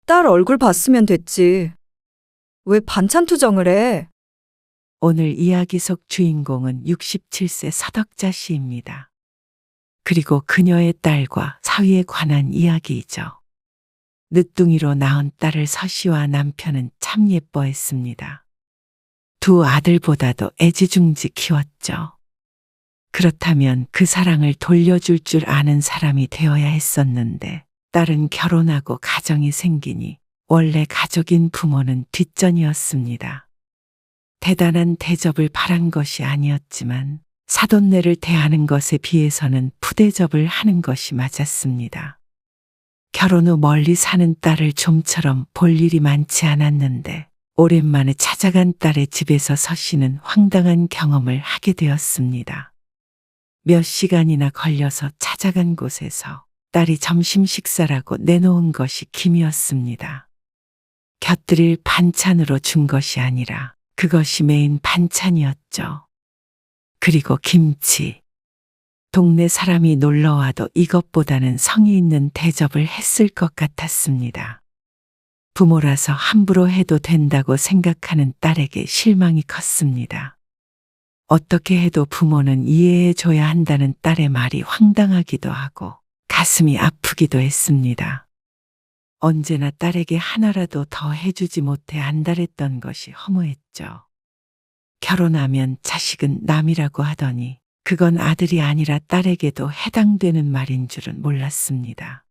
딸 얼굴 봤으면 됐지. 왜 반찬 투정을 해? 오늘 이야기 속 주인공은 67세 서덕자 씨입니다. 그리고 그녀의 딸과 사위에 관한 이야기이죠. 늦둥이로 낳은 딸을 서 씨와 남편은 참 예뻐했습니다. 두 아들보다도 애지중지 키웠죠. 그렇다면 그 사랑을 돌려줄 줄 아는 사람이 되어야 했었는데 딸은 결혼하고 가정이 생기니 원래 가족인 부모는 뒷전이었습니다. 대단한 대접을 바란 것이 아니었지만 사돈네를 대하는 것에 비해서는 푸대접을 하는 것이 맞았습니다. 결혼 후 멀리 사는 딸을 좀처럼 볼 일이 많지 않았는데 오랜만에 찾아간 딸의 집에서 서 씨는 황당한 경험을 하게 되었습니다. 몇 시간이나 걸려서 찾아간 곳에서 딸이 점심 식사라고 내놓은 것이 김이었습니다. 곁들일 반찬으로 준 것이 아니라 그것이 메인 반찬이었죠. 그리고 김치. 동네 사람이 놀러와도 이것보다는 성의 있는 대접을 했을 것 같았습니다. 부모라서 함부로 해도 된다고 생각하는 딸에게 실망이 컸습니다. 어떻게 해도 부모는 이해해 줘야 한다는 딸의 말이 황당하기도 하고 가슴이 아프기도 했습니다. 언제나 딸에게 하나라도 더 해주지 못해 안달했던 것이 허무했죠. 결혼하면 자식은 남이라고 하더니 그건 아들이 아니라 딸에게도 해당되는 말인 줄은 몰랐습니다.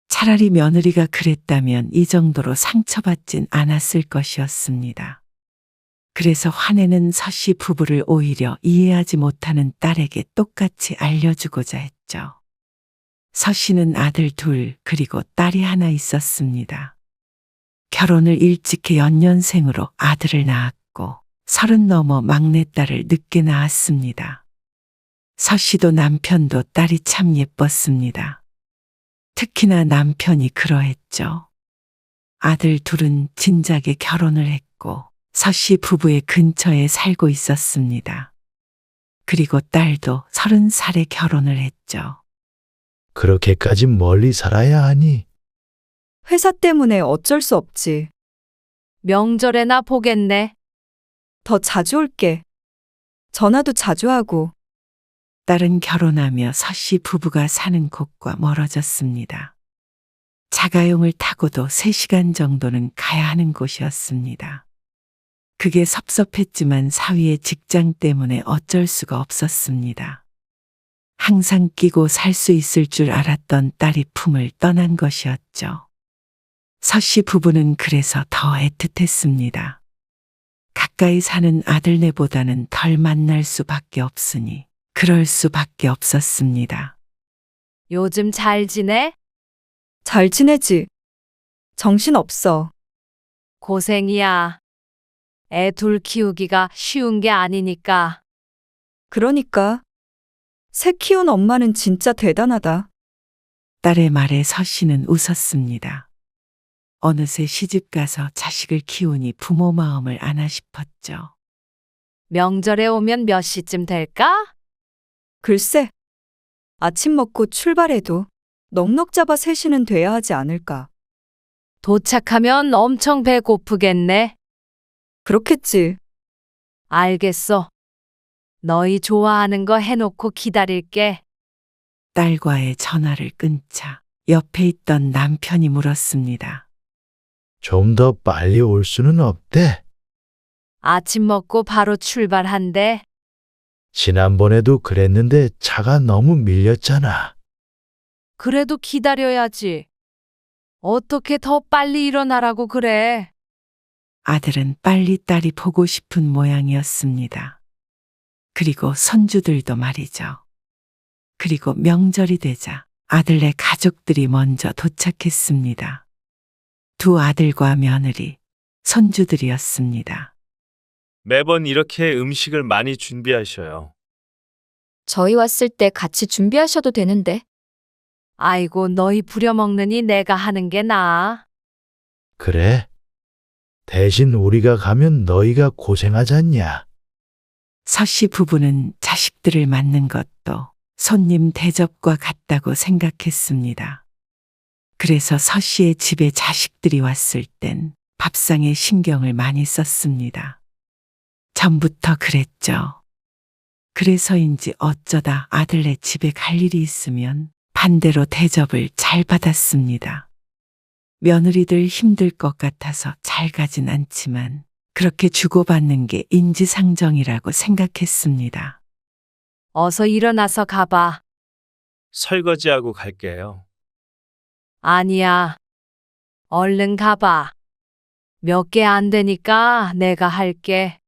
차라리 며느리가 그랬다면 이 정도로 상처받진 않았을 것이었습니다. 그래서 화내는 서씨 부부를 오히려 이해하지 못하는 딸에게 똑같이 알려주고자 했죠. 서씨는 아들 둘 그리고 딸이 하나 있었습니다. 결혼을 일찍 해 연년생으로 아들을 낳았고 30 넘어 막내딸을 늦게 낳았습니다. 서씨도 남편도 딸이 참 예뻤습니다. 특히나 남편이 그러했죠. 아들 둘은 진작에 결혼을 했고 서씨 부부의 근처에 살고 있었습니다. 그리고 딸도 30살에 결혼을 했죠. 그렇게까지 멀리 살아야 하니? 회사 때문에 어쩔 수 없지. 명절에나 보겠네. 더 자주 올게. 전화도 자주 하고. 딸은 결혼하며 서씨 부부가 사는 곳과 멀어졌습니다. 자가용을 타고도 3시간 정도는 가야 하는 곳이었습니다. 그게 섭섭했지만 사위의 직장 때문에 어쩔 수가 없었습니다. 항상 끼고 살 수 있을 줄 알았던 딸이 품을 떠난 것이었죠. 서씨 부부는 그래서 더 애틋했습니다. 가까이 사는 아들네보다는 덜 만날 수밖에 없으니 그럴 수밖에 없었습니다. 요즘 잘 지내? 잘 지내지. 정신 없어. 고생이야. 애 둘 키우기가 쉬운 게 아니니까. 그러니까. 새 키운 엄마는 진짜 대단하다. 딸의 말에 서씨는 웃었습니다. 어느새 시집가서 자식을 키우니 부모 마음을 아나 싶었죠. 명절에 오면 몇 시쯤 될까? 글쎄. 아침 먹고 출발해도 넉넉 잡아 3시는 돼야 하지 않을까. 도착하면 엄청 배고프겠네. 그렇겠지. 알겠어. 너희 좋아하는 거 해놓고 기다릴게. 딸과의 전화를 끊자 옆에 있던 남편이 물었습니다. 좀 더 빨리 올 수는 없대. 아침 먹고 바로 출발한대. 지난번에도 그랬는데 차가 너무 밀렸잖아. 그래도 기다려야지. 어떻게 더 빨리 일어나라고 그래? 아들은 빨리 딸이 보고 싶은 모양이었습니다. 그리고 손주들도 말이죠. 그리고 명절이 되자 아들네 가족들이 먼저 도착했습니다. 두 아들과 며느리, 손주들이었습니다. 매번 이렇게 음식을 많이 준비하셔요. 저희 왔을 때 같이 준비하셔도 되는데. 아이고, 너희 부려먹느니 내가 하는 게 나아. 그래? 대신 우리가 가면 너희가 고생하잖냐. 서씨 부부는 자식들을 맞는 것도 손님 대접과 같다고 생각했습니다. 그래서 서씨의 집에 자식들이 왔을 땐 밥상에 신경을 많이 썼습니다. 전부터 그랬죠. 그래서인지 어쩌다 아들네 집에 갈 일이 있으면 반대로 대접을 잘 받았습니다. 며느리들 힘들 것 같아서 잘 가진 않지만 그렇게 주고받는 게 인지상정이라고 생각했습니다. 어서 일어나서 가봐. 설거지하고 갈게요. 아니야. 얼른 가봐. 몇 개 안 되니까 내가 할게.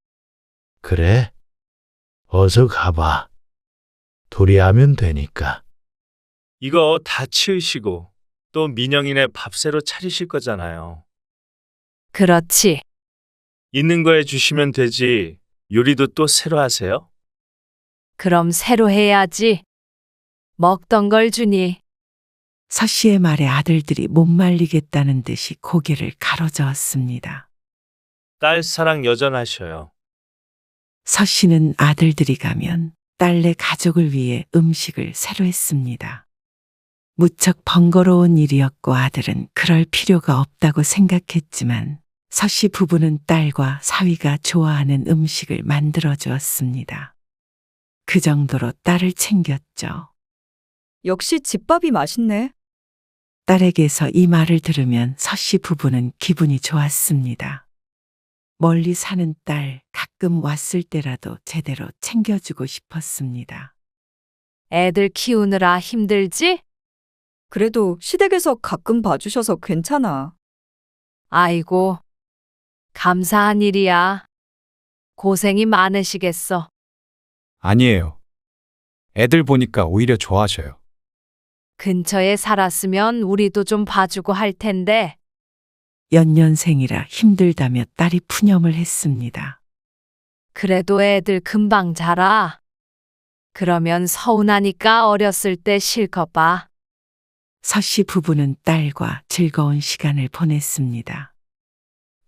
그래? 어서 가봐. 둘이 하면 되니까. 이거 다 치우시고 또 민영이네 밥 새로 차리실 거잖아요. 그렇지. 있는 거 해주시면 되지. 요리도 또 새로 하세요? 그럼 새로 해야지. 먹던 걸 주니. 서씨의 말에 아들들이 못 말리겠다는 듯이 고개를 가로저었습니다. 딸 사랑 여전하셔요. 서씨는 아들들이 가면 딸네 가족을 위해 음식을 새로 했습니다. 무척 번거로운 일이었고 아들은 그럴 필요가 없다고 생각했지만 서씨 부부는 딸과 사위가 좋아하는 음식을 만들어 주었습니다. 그 정도로 딸을 챙겼죠. 역시 집밥이 맛있네. 딸에게서 이 말을 들으면 서씨 부부는 기분이 좋았습니다. 멀리 사는 딸 가끔 왔을 때라도 제대로 챙겨주고 싶었습니다. 애들 키우느라 힘들지? 그래도 시댁에서 가끔 봐주셔서 괜찮아. 아이고, 감사한 일이야. 고생이 많으시겠어. 아니에요. 애들 보니까 오히려 좋아하셔요. 근처에 살았으면 우리도 좀 봐주고 할 텐데. 연년생이라 힘들다며 딸이 푸념을 했습니다. 그래도 애들 금방 자라. 그러면 서운하니까 어렸을 때 실컷 봐. 서씨 부부는 딸과 즐거운 시간을 보냈습니다.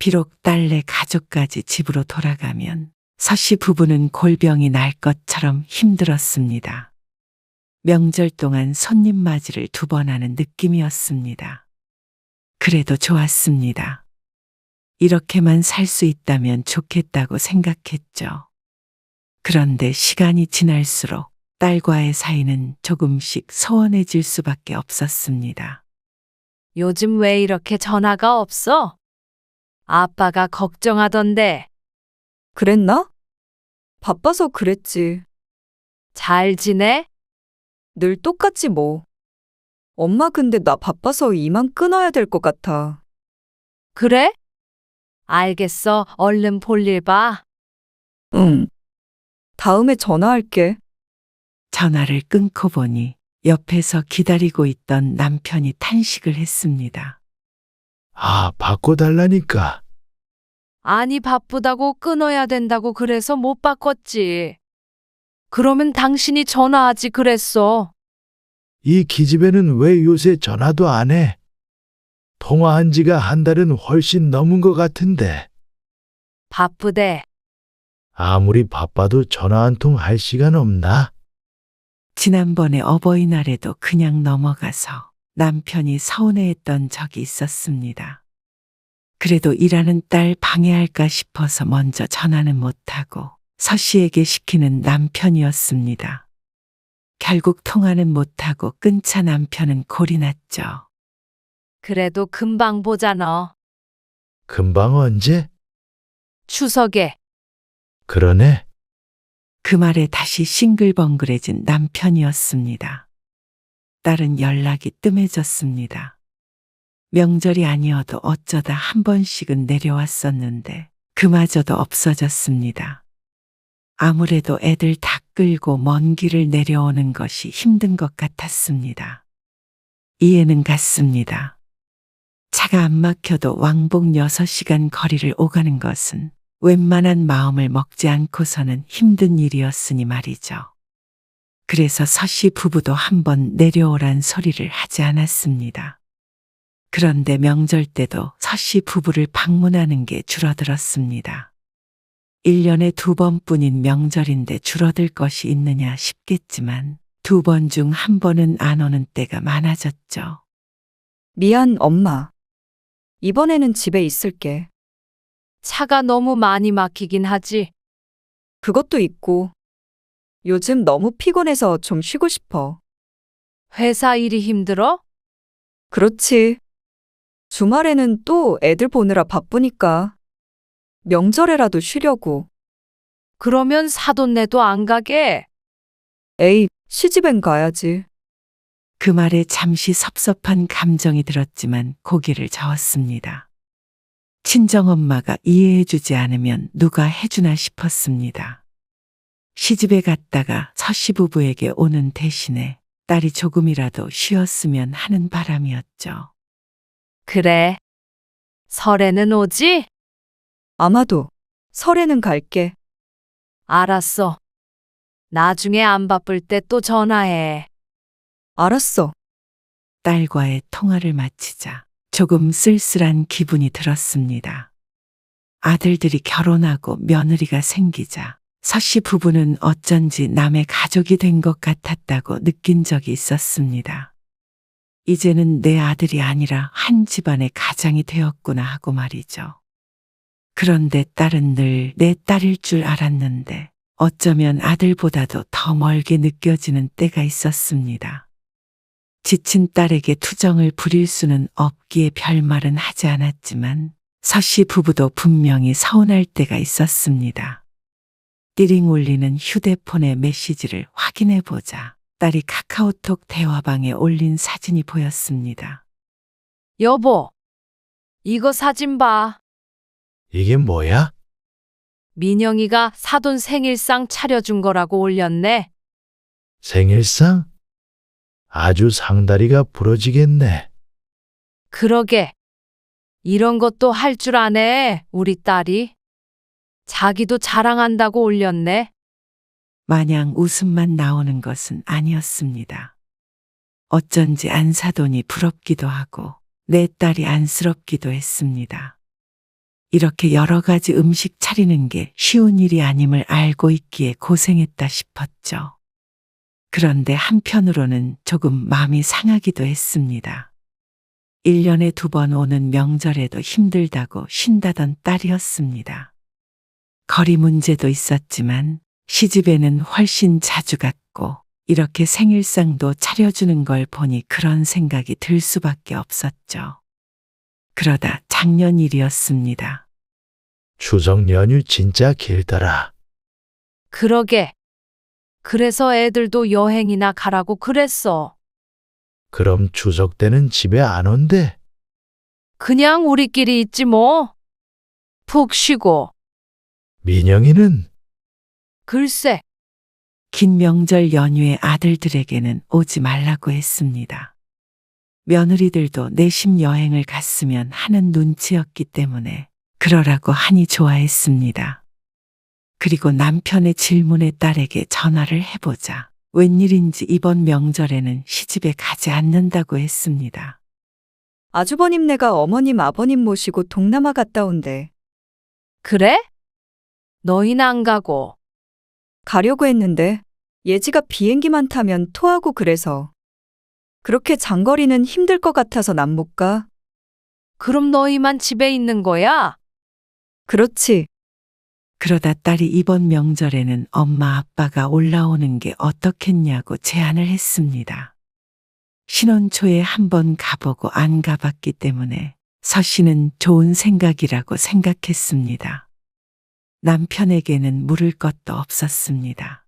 비록 딸네 가족까지 집으로 돌아가면 서씨 부부는 골병이 날 것처럼 힘들었습니다. 명절 동안 손님 맞이를 2번 하는 느낌이었습니다. 그래도 좋았습니다. 이렇게만 살 수 있다면 좋겠다고 생각했죠. 그런데 시간이 지날수록 딸과의 사이는 조금씩 소원해질 수밖에 없었습니다. 요즘 왜 이렇게 전화가 없어? 아빠가 걱정하던데. 그랬나? 바빠서 그랬지. 잘 지내? 늘 똑같지 뭐. 엄마 근데 나 바빠서 이만 끊어야 될 것 같아. 그래? 알겠어. 얼른 볼일 봐. 응. 다음에 전화할게. 전화를 끊고 보니 옆에서 기다리고 있던 남편이 탄식을 했습니다. 아, 바꿔달라니까. 아니, 바쁘다고 끊어야 된다고 그래서 못 바꿨지. 그러면 당신이 전화하지 그랬어. 이 기집애는 왜 요새 전화도 안 해? 통화한 지가 한 달은 훨씬 넘은 것 같은데. 바쁘대. 아무리 바빠도 전화 한 통 할 시간 없나? 지난번에 어버이날에도 그냥 넘어가서 남편이 서운해했던 적이 있었습니다. 그래도 일하는 딸 방해할까 싶어서 먼저 전화는 못하고 서씨에게 시키는 남편이었습니다. 결국 통화는 못하고 끊자 남편은 골이 났죠. 그래도 금방 보자 너. 금방 언제? 추석에. 그러네. 그 말에 다시 싱글벙글해진 남편이었습니다. 딸은 연락이 뜸해졌습니다. 명절이 아니어도 어쩌다 한 번씩은 내려왔었는데 그마저도 없어졌습니다. 아무래도 애들 다 끌고 먼 길을 내려오는 것이 힘든 것 같았습니다. 이해는 갔습니다. 차가 안 막혀도 왕복 6시간 거리를 오가는 것은 웬만한 마음을 먹지 않고서는 힘든 일이었으니 말이죠. 그래서 서씨 부부도 한번 내려오란 소리를 하지 않았습니다. 그런데 명절 때도 서씨 부부를 방문하는 게 줄어들었습니다. 1년에 2번뿐인 명절인데 줄어들 것이 있느냐 싶겠지만 2번 중 1번은 안 오는 때가 많아졌죠. 미안, 엄마. 이번에는 집에 있을게. 차가 너무 많이 막히긴 하지. 그것도 있고. 요즘 너무 피곤해서 좀 쉬고 싶어. 회사 일이 힘들어? 그렇지. 주말에는 또 애들 보느라 바쁘니까. 명절에라도 쉬려고. 그러면 사돈네도 안 가게. 에이, 시집엔 가야지. 그 말에 잠시 섭섭한 감정이 들었지만 고개를 저었습니다. 친정엄마가 이해해주지 않으면 누가 해주나 싶었습니다. 시집에 갔다가 서씨 부부에게 오는 대신에 딸이 조금이라도 쉬었으면 하는 바람이었죠. 그래. 설에는 오지? 아마도 설에는 갈게. 알았어. 나중에 안 바쁠 때 또 전화해. 알았어. 딸과의 통화를 마치자 조금 쓸쓸한 기분이 들었습니다. 아들들이 결혼하고 며느리가 생기자 서씨 부부는 어쩐지 남의 가족이 된 것 같았다고 느낀 적이 있었습니다. 이제는 내 아들이 아니라 한 집안의 가장이 되었구나 하고 말이죠. 그런데 딸은 늘 내 딸일 줄 알았는데 어쩌면 아들보다도 더 멀게 느껴지는 때가 있었습니다. 지친 딸에게 투정을 부릴 수는 없기에 별말은 하지 않았지만 서씨 부부도 분명히 서운할 때가 있었습니다. 띠링 울리는 휴대폰의 메시지를 확인해 보자 딸이 카카오톡 대화방에 올린 사진이 보였습니다. 여보, 이거 사진 봐. 이게 뭐야? 민영이가 사돈 생일상 차려준 거라고 올렸네. 생일상? 아주 상다리가 부러지겠네. 그러게. 이런 것도 할 줄 아네, 우리 딸이. 자기도 자랑한다고 올렸네. 마냥 웃음만 나오는 것은 아니었습니다. 어쩐지 안사돈이 부럽기도 하고 내 딸이 안쓰럽기도 했습니다. 이렇게 여러 가지 음식 차리는 게 쉬운 일이 아님을 알고 있기에 고생했다 싶었죠. 그런데 한편으로는 조금 마음이 상하기도 했습니다. 1년에 2번 오는 명절에도 힘들다고 쉰다던 딸이었습니다. 거리 문제도 있었지만 시집에는 훨씬 자주 갔고 이렇게 생일상도 차려주는 걸 보니 그런 생각이 들 수밖에 없었죠. 그러다 작년 일이었습니다. 추석 연휴 진짜 길더라. 그러게. 그래서 애들도 여행이나 가라고 그랬어. 그럼 추석 때는 집에 안 온대? 그냥 우리끼리 있지 뭐. 푹 쉬고. 민영이는? 글쎄. 긴 명절 연휴에 아들들에게는 오지 말라고 했습니다. 며느리들도 내심 여행을 갔으면 하는 눈치였기 때문에 그러라고 하니 좋아했습니다. 그리고 남편의 질문에 딸에게 전화를 해보자 웬일인지 이번 명절에는 시집에 가지 않는다고 했습니다. 아주버님네가 어머님 아버님 모시고 동남아 갔다 온대. 그래? 너희는 안 가고. 가려고 했는데 예지가 비행기만 타면 토하고 그래서. 그렇게 장거리는 힘들 것 같아서 난 못 가. 그럼 너희만 집에 있는 거야? 그렇지. 그러다 딸이 이번 명절에는 엄마 아빠가 올라오는 게 어떻겠냐고 제안을 했습니다. 신혼 초에 한번 가보고 안 가봤기 때문에 서 씨는 좋은 생각이라고 생각했습니다. 남편에게는 물을 것도 없었습니다.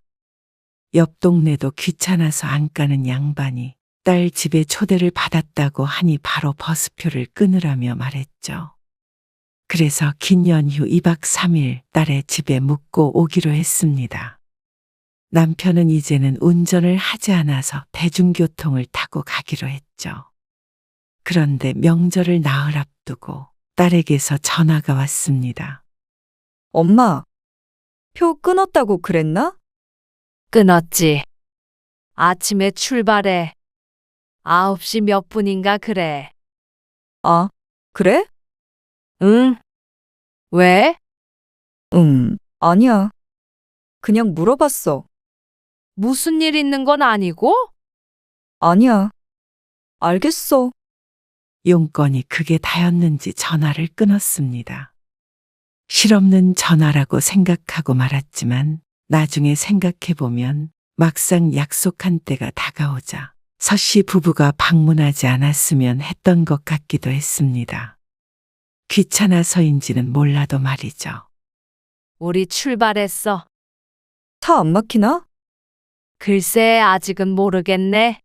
옆 동네도 귀찮아서 안 가는 양반이 딸 집에 초대를 받았다고 하니 바로 버스표를 끊으라며 말했죠. 그래서 긴 연휴 2박 3일 딸의 집에 묵고 오기로 했습니다. 남편은 이제는 운전을 하지 않아서 대중교통을 타고 가기로 했죠. 그런데 명절을 나흘 앞두고 딸에게서 전화가 왔습니다. 엄마, 표 끊었다고 그랬나? 끊었지. 아침에 출발해. 9시 몇 분인가 그래. 아, 그래? 응? 왜? 아니야. 그냥 물어봤어. 무슨 일 있는 건 아니고? 아니야. 알겠어. 용건이 그게 다였는지 전화를 끊었습니다. 실없는 전화라고 생각하고 말았지만 나중에 생각해보면 막상 약속한 때가 다가오자 서 씨 부부가 방문하지 않았으면 했던 것 같기도 했습니다. 귀찮아서인지는 몰라도 말이죠. 우리 출발했어. 차 안 막히나? 글쎄, 아직은 모르겠네.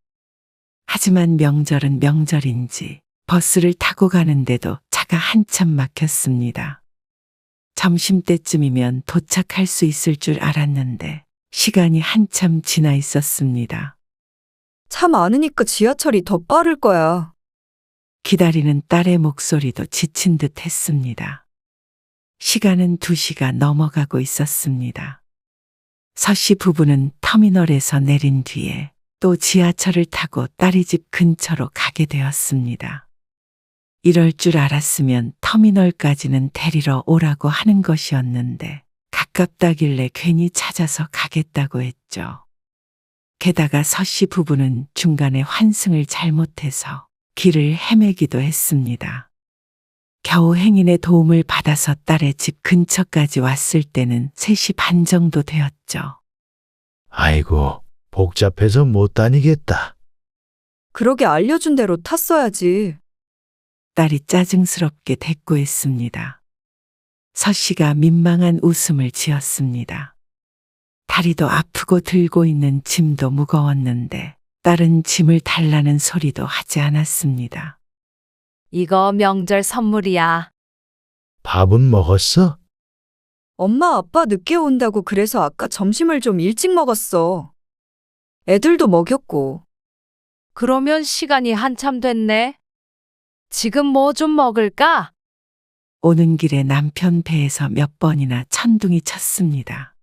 하지만 명절은 명절인지 버스를 타고 가는데도 차가 한참 막혔습니다. 점심때쯤이면 도착할 수 있을 줄 알았는데 시간이 한참 지나 있었습니다. 차 많으니까 지하철이 더 빠를 거야. 기다리는 딸의 목소리도 지친 듯 했습니다. 시간은 2시가 넘어가고 있었습니다. 서 씨 부부는 터미널에서 내린 뒤에 또 지하철을 타고 딸의 집 근처로 가게 되었습니다. 이럴 줄 알았으면 터미널까지는 데리러 오라고 하는 것이었는데 가깝다길래 괜히 찾아서 가겠다고 했죠. 게다가 서 씨 부부는 중간에 환승을 잘못해서 길을 헤매기도 했습니다. 겨우 행인의 도움을 받아서 딸의 집 근처까지 왔을 때는 3시 반 정도 되었죠. 아이고, 복잡해서 못 다니겠다. 그러게 알려준 대로 탔어야지. 딸이 짜증스럽게 대꾸했습니다. 서 씨가 민망한 웃음을 지었습니다. 다리도 아프고 들고 있는 짐도 무거웠는데 딸은 짐을 달라는 소리도 하지 않았습니다. 이거 명절 선물이야. 밥은 먹었어? 엄마 아빠 늦게 온다고 그래서 아까 점심을 좀 일찍 먹었어. 애들도 먹였고. 그러면 시간이 한참 됐네. 지금 뭐 좀 먹을까? 오는 길에 남편 배에서 몇 번이나 천둥이 쳤습니다.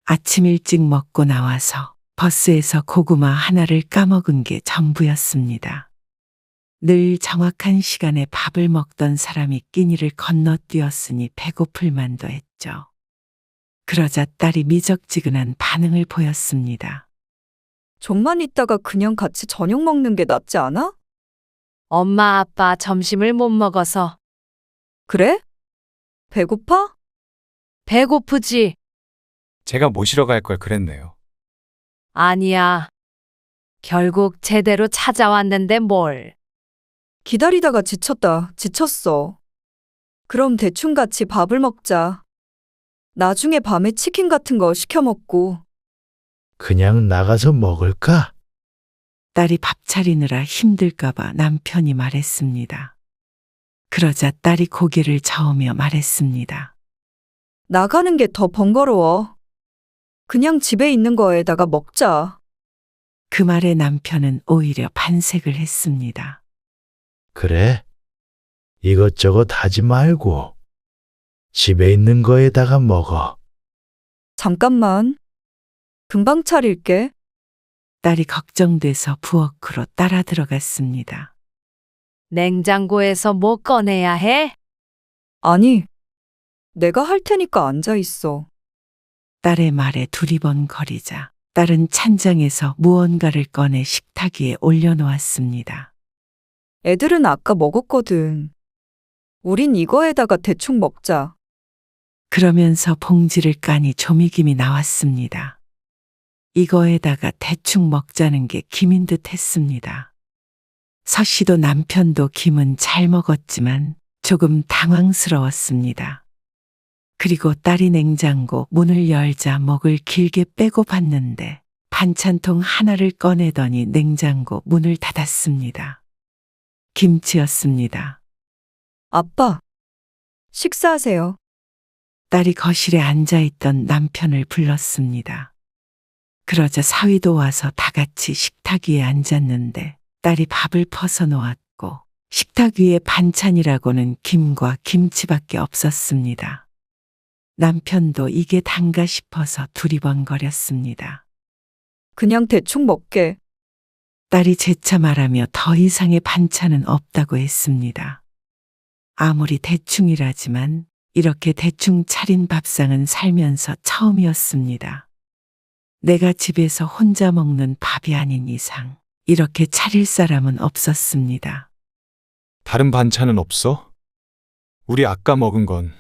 아침 일찍 먹고 나와서 버스에서 고구마 하나를 까먹은 게 전부였습니다. 늘 정확한 시간에 밥을 먹던 사람이 끼니를 건너뛰었으니 배고플 만도 했죠. 그러자 딸이 미적지근한 반응을 보였습니다. 좀만 있다가 그냥 같이 저녁 먹는 게 낫지 않아? 엄마 아빠 점심을 못 먹어서. 그래? 배고파? 배고프지? 제가 모시러 갈 걸 그랬네요. 아니야. 결국 제대로 찾아왔는데 뭘. 기다리다가 지쳤어. 그럼 대충 같이 밥을 먹자. 나중에 밤에 치킨 같은 거 시켜 먹고. 그냥 나가서 먹을까? 딸이 밥 차리느라 힘들까봐 남편이 말했습니다. 그러자 딸이 고개를 저으며 말했습니다. 나가는 게 더 번거로워. 그냥 집에 있는 거에다가 먹자. 그 말에 남편은 오히려 반색을 했습니다. 그래? 이것저것 하지 말고 집에 있는 거에다가 먹어. 잠깐만. 금방 차릴게. 딸이 걱정돼서 부엌으로 따라 들어갔습니다. 냉장고에서 뭐 꺼내야 해? 아니, 내가 할 테니까 앉아 있어. 딸의 말에 두리번거리자 딸은 찬장에서 무언가를 꺼내 식탁 위에 올려놓았습니다. 애들은 아까 먹었거든. 우린 이거에다가 대충 먹자. 그러면서 봉지를 까니 조미김이 나왔습니다. 이거에다가 대충 먹자는 게 김인 듯 했습니다. 서씨도 남편도 김은 잘 먹었지만 조금 당황스러웠습니다. 그리고 딸이 냉장고 문을 열자 목을 길게 빼고 봤는데 반찬통 하나를 꺼내더니 냉장고 문을 닫았습니다. 김치였습니다. 아빠, 식사하세요. 딸이 거실에 앉아있던 남편을 불렀습니다. 그러자 사위도 와서 다 같이 식탁 위에 앉았는데 딸이 밥을 퍼서 놓았고 식탁 위에 반찬이라고는 김과 김치밖에 없었습니다. 남편도 이게 단가 싶어서 두리번거렸습니다. 그냥 대충 먹게. 딸이 재차 말하며 더 이상의 반찬은 없다고 했습니다. 아무리 대충이라지만 이렇게 대충 차린 밥상은 살면서 처음이었습니다. 내가 집에서 혼자 먹는 밥이 아닌 이상 이렇게 차릴 사람은 없었습니다. 다른 반찬은 없어? 우리 아까 먹은 건.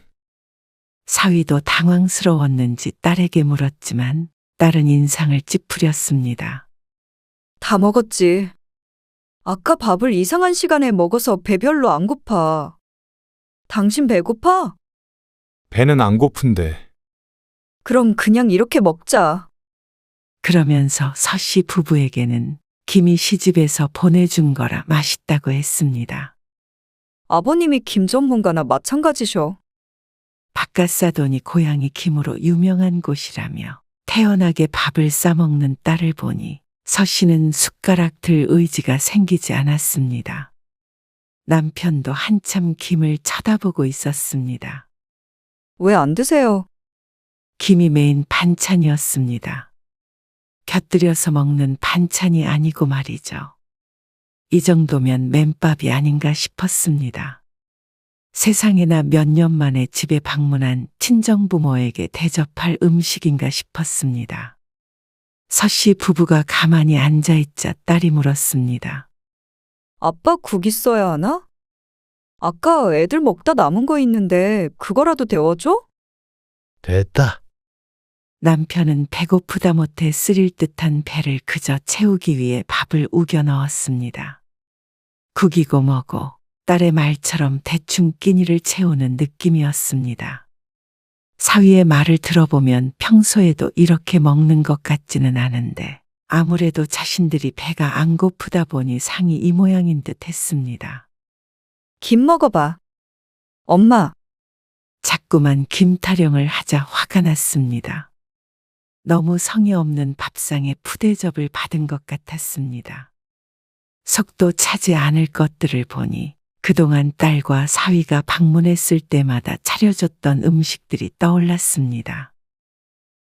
사위도 당황스러웠는지 딸에게 물었지만 딸은 인상을 찌푸렸습니다. 다 먹었지. 아까 밥을 이상한 시간에 먹어서 배 별로 안 고파. 당신 배고파? 배는 안 고픈데. 그럼 그냥 이렇게 먹자. 그러면서 서씨 부부에게는 김이 시집에서 보내준 거라 맛있다고 했습니다. 아버님이 김 전문가나 마찬가지셔. 바깥사돈이 고향이 김으로 유명한 곳이라며 태연하게 밥을 싸먹는 딸을 보니 서씨는 숟가락 들 의지가 생기지 않았습니다. 남편도 한참 김을 쳐다보고 있었습니다. 왜 안 드세요? 김이 메인 반찬이었습니다. 곁들여서 먹는 반찬이 아니고 말이죠. 이 정도면 맨밥이 아닌가 싶었습니다. 세상에나 몇 년 만에 집에 방문한 친정부모에게 대접할 음식인가 싶었습니다. 서씨 부부가 가만히 앉아있자 딸이 물었습니다. 아빠 국 있어야 하나? 아까 애들 먹다 남은 거 있는데 그거라도 데워줘? 됐다. 남편은 배고프다 못해 쓰릴 듯한 배를 그저 채우기 위해 밥을 우겨 넣었습니다. 국이고 뭐고 딸의 말처럼 대충 끼니를 채우는 느낌이었습니다. 사위의 말을 들어보면 평소에도 이렇게 먹는 것 같지는 않은데 아무래도 자신들이 배가 안 고프다 보니 상이 이 모양인 듯 했습니다. 김 먹어봐. 엄마, 자꾸만 김 타령을 하자 화가 났습니다. 너무 성의 없는 밥상에 푸대접을 받은 것 같았습니다. 속도 차지 않을 것들을 보니 그동안 딸과 사위가 방문했을 때마다 차려줬던 음식들이 떠올랐습니다.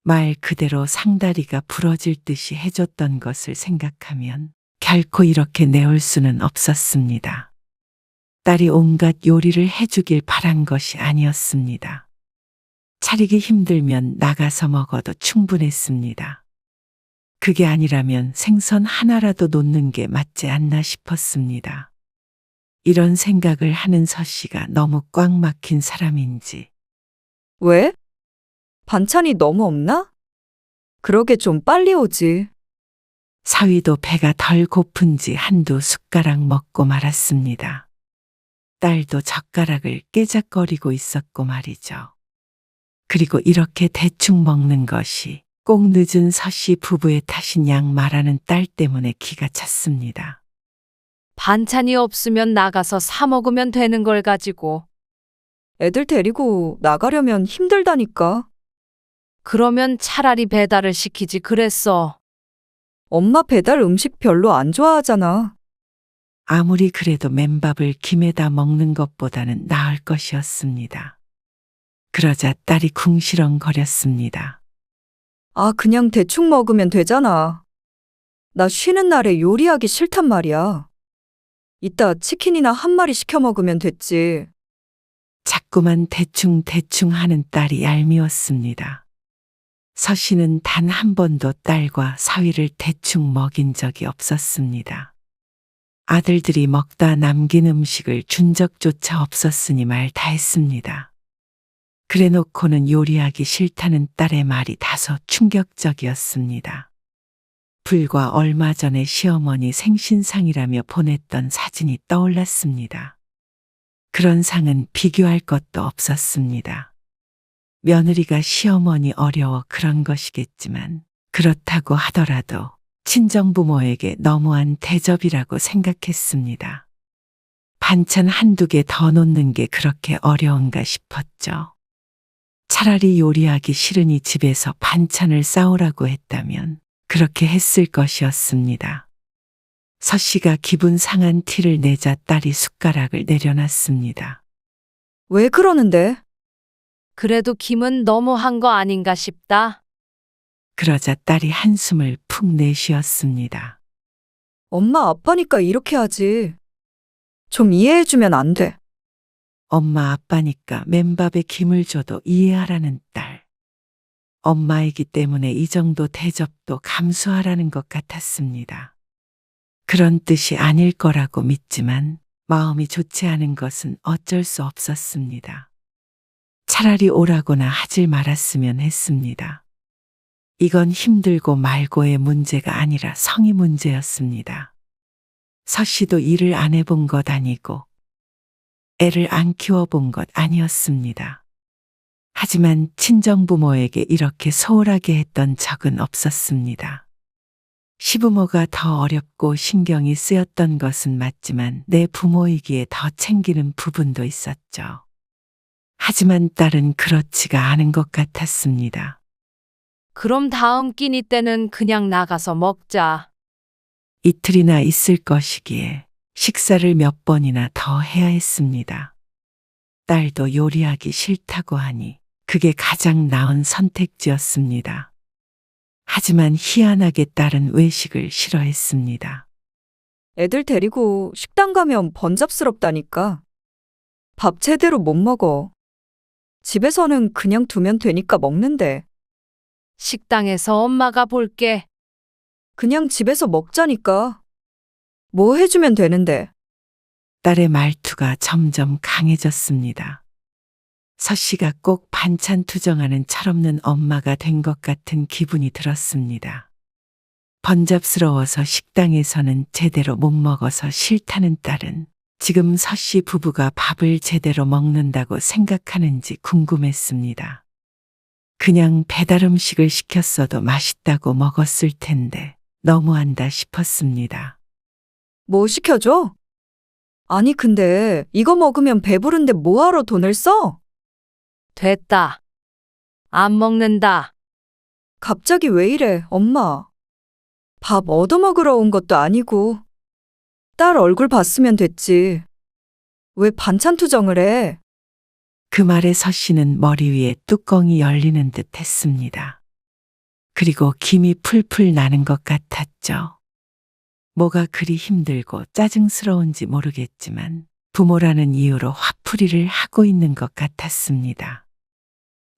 말 그대로 상다리가 부러질 듯이 해줬던 것을 생각하면 결코 이렇게 내올 수는 없었습니다. 딸이 온갖 요리를 해주길 바란 것이 아니었습니다. 차리기 힘들면 나가서 먹어도 충분했습니다. 그게 아니라면 생선 하나라도 놓는 게 맞지 않나 싶었습니다. 이런 생각을 하는 서씨가 너무 꽉 막힌 사람인지. 왜? 반찬이 너무 없나? 그러게 좀 빨리 오지. 사위도 배가 덜 고픈지 한두 숟가락 먹고 말았습니다. 딸도 젓가락을 깨작거리고 있었고 말이죠. 그리고 이렇게 대충 먹는 것이 꼭 늦은 서씨 부부의 탓인 양 말하는 딸 때문에 기가 찼습니다. 반찬이 없으면 나가서 사 먹으면 되는 걸 가지고. 애들 데리고 나가려면 힘들다니까. 그러면 차라리 배달을 시키지 그랬어. 엄마 배달 음식 별로 안 좋아하잖아. 아무리 그래도 맨밥을 김에다 먹는 것보다는 나을 것이었습니다. 그러자 딸이 궁시렁거렸습니다. 아, 그냥 대충 먹으면 되잖아. 나 쉬는 날에 요리하기 싫단 말이야. 이따 치킨이나 한 마리 시켜 먹으면 됐지. 자꾸만 대충 하는 딸이 얄미웠습니다. 서씨는 단 한 번도 딸과 사위를 대충 먹인 적이 없었습니다. 아들들이 먹다 남긴 음식을 준 적조차 없었으니 말 다 했습니다. 그래놓고는 요리하기 싫다는 딸의 말이 다소 충격적이었습니다. 불과 얼마 전에 시어머니 생신상이라며 보냈던 사진이 떠올랐습니다. 그런 상은 비교할 것도 없었습니다. 며느리가 시어머니 어려워 그런 것이겠지만 그렇다고 하더라도 친정부모에게 너무한 대접이라고 생각했습니다. 반찬 한두 개 더 놓는 게 그렇게 어려운가 싶었죠. 차라리 요리하기 싫으니 집에서 반찬을 싸오라고 했다면 그렇게 했을 것이었습니다. 서 씨가 기분 상한 티를 내자 딸이 숟가락을 내려놨습니다. 왜 그러는데? 그래도 김은 너무한 거 아닌가 싶다. 그러자 딸이 한숨을 푹 내쉬었습니다. 엄마 아빠니까 이렇게 하지. 좀 이해해주면 안 돼. 엄마 아빠니까 맨밥에 김을 줘도 이해하라는 딸. 엄마이기 때문에 이 정도 대접도 감수하라는 것 같았습니다. 그런 뜻이 아닐 거라고 믿지만 마음이 좋지 않은 것은 어쩔 수 없었습니다. 차라리 오라고나 하질 말았으면 했습니다. 이건 힘들고 말고의 문제가 아니라 성의 문제였습니다. 서 씨도 일을 안 해본 것 아니고 애를 안 키워본 것 아니었습니다. 하지만 친정부모에게 이렇게 소홀하게 했던 적은 없었습니다. 시부모가 더 어렵고 신경이 쓰였던 것은 맞지만 내 부모이기에 더 챙기는 부분도 있었죠. 하지만 딸은 그렇지가 않은 것 같았습니다. 그럼 다음 끼니 때는 그냥 나가서 먹자. 이틀이나 있을 것이기에 식사를 몇 번이나 더 해야 했습니다. 딸도 요리하기 싫다고 하니 그게 가장 나은 선택지였습니다. 하지만 희한하게 딸은 외식을 싫어했습니다. 애들 데리고 식당 가면 번잡스럽다니까. 밥 제대로 못 먹어. 집에서는 그냥 두면 되니까 먹는데. 식당에서 엄마가 볼게. 그냥 집에서 먹자니까. 뭐 해주면 되는데. 딸의 말투가 점점 강해졌습니다. 서 씨가 꼭 반찬 투정하는 철없는 엄마가 된 것 같은 기분이 들었습니다. 번잡스러워서 식당에서는 제대로 못 먹어서 싫다는 딸은 지금 서 씨 부부가 밥을 제대로 먹는다고 생각하는지 궁금했습니다. 그냥 배달 음식을 시켰어도 맛있다고 먹었을 텐데 너무한다 싶었습니다. 뭐 시켜줘? 아니 근데 이거 먹으면 배부른데 뭐하러 돈을 써? 됐다. 안 먹는다. 갑자기 왜 이래, 엄마? 밥 얻어먹으러 온 것도 아니고. 딸 얼굴 봤으면 됐지. 왜 반찬 투정을 해? 그 말에 서 씨는 머리 위에 뚜껑이 열리는 듯 했습니다. 그리고 김이 풀풀 나는 것 같았죠. 뭐가 그리 힘들고 짜증스러운지 모르겠지만 부모라는 이유로 화풀이를 하고 있는 것 같았습니다.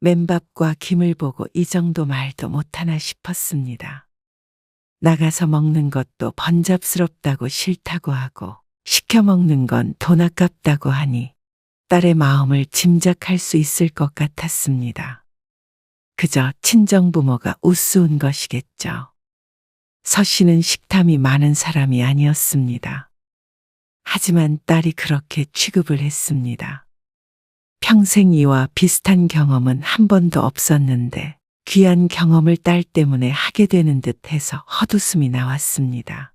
맨밥과 김을 보고 이 정도 말도 못하나 싶었습니다. 나가서 먹는 것도 번잡스럽다고 싫다고 하고 시켜 먹는 건 돈 아깝다고 하니 딸의 마음을 짐작할 수 있을 것 같았습니다. 그저 친정부모가 우스운 것이겠죠. 서 씨는 식탐이 많은 사람이 아니었습니다. 하지만 딸이 그렇게 취급을 했습니다. 평생 이와 비슷한 경험은 한 번도 없었는데 귀한 경험을 딸 때문에 하게 되는 듯해서 헛웃음이 나왔습니다.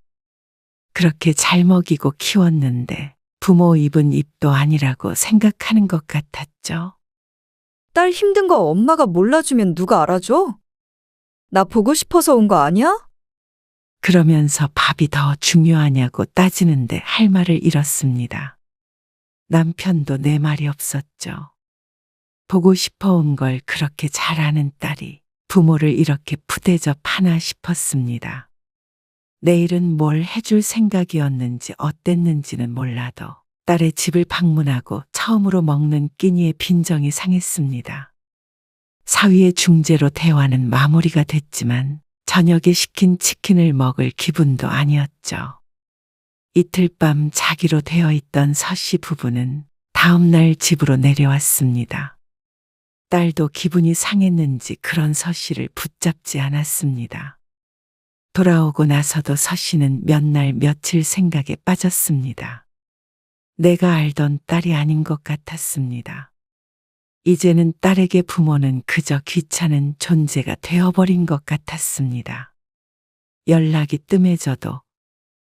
그렇게 잘 먹이고 키웠는데 부모 입은 입도 아니라고 생각하는 것 같았죠. 딸 힘든 거 엄마가 몰라주면 누가 알아줘? 나 보고 싶어서 온 거 아니야? 그러면서 밥이 더 중요하냐고 따지는데 할 말을 잃었습니다. 남편도 내 말이 없었죠. 보고 싶어 온 걸 그렇게 잘 아는 딸이 부모를 이렇게 푸대접 하나 싶었습니다. 내일은 뭘 해줄 생각이었는지 어땠는지는 몰라도 딸의 집을 방문하고 처음으로 먹는 끼니의 빈정이 상했습니다. 사위의 중재로 대화는 마무리가 됐지만 저녁에 시킨 치킨을 먹을 기분도 아니었죠. 이틀 밤 자기로 되어 있던 서 씨 부부는 다음 날 집으로 내려왔습니다. 딸도 기분이 상했는지 그런 서 씨를 붙잡지 않았습니다. 돌아오고 나서도 서 씨는 몇 날 며칠 생각에 빠졌습니다. 내가 알던 딸이 아닌 것 같았습니다. 이제는 딸에게 부모는 그저 귀찮은 존재가 되어버린 것 같았습니다. 연락이 뜸해져도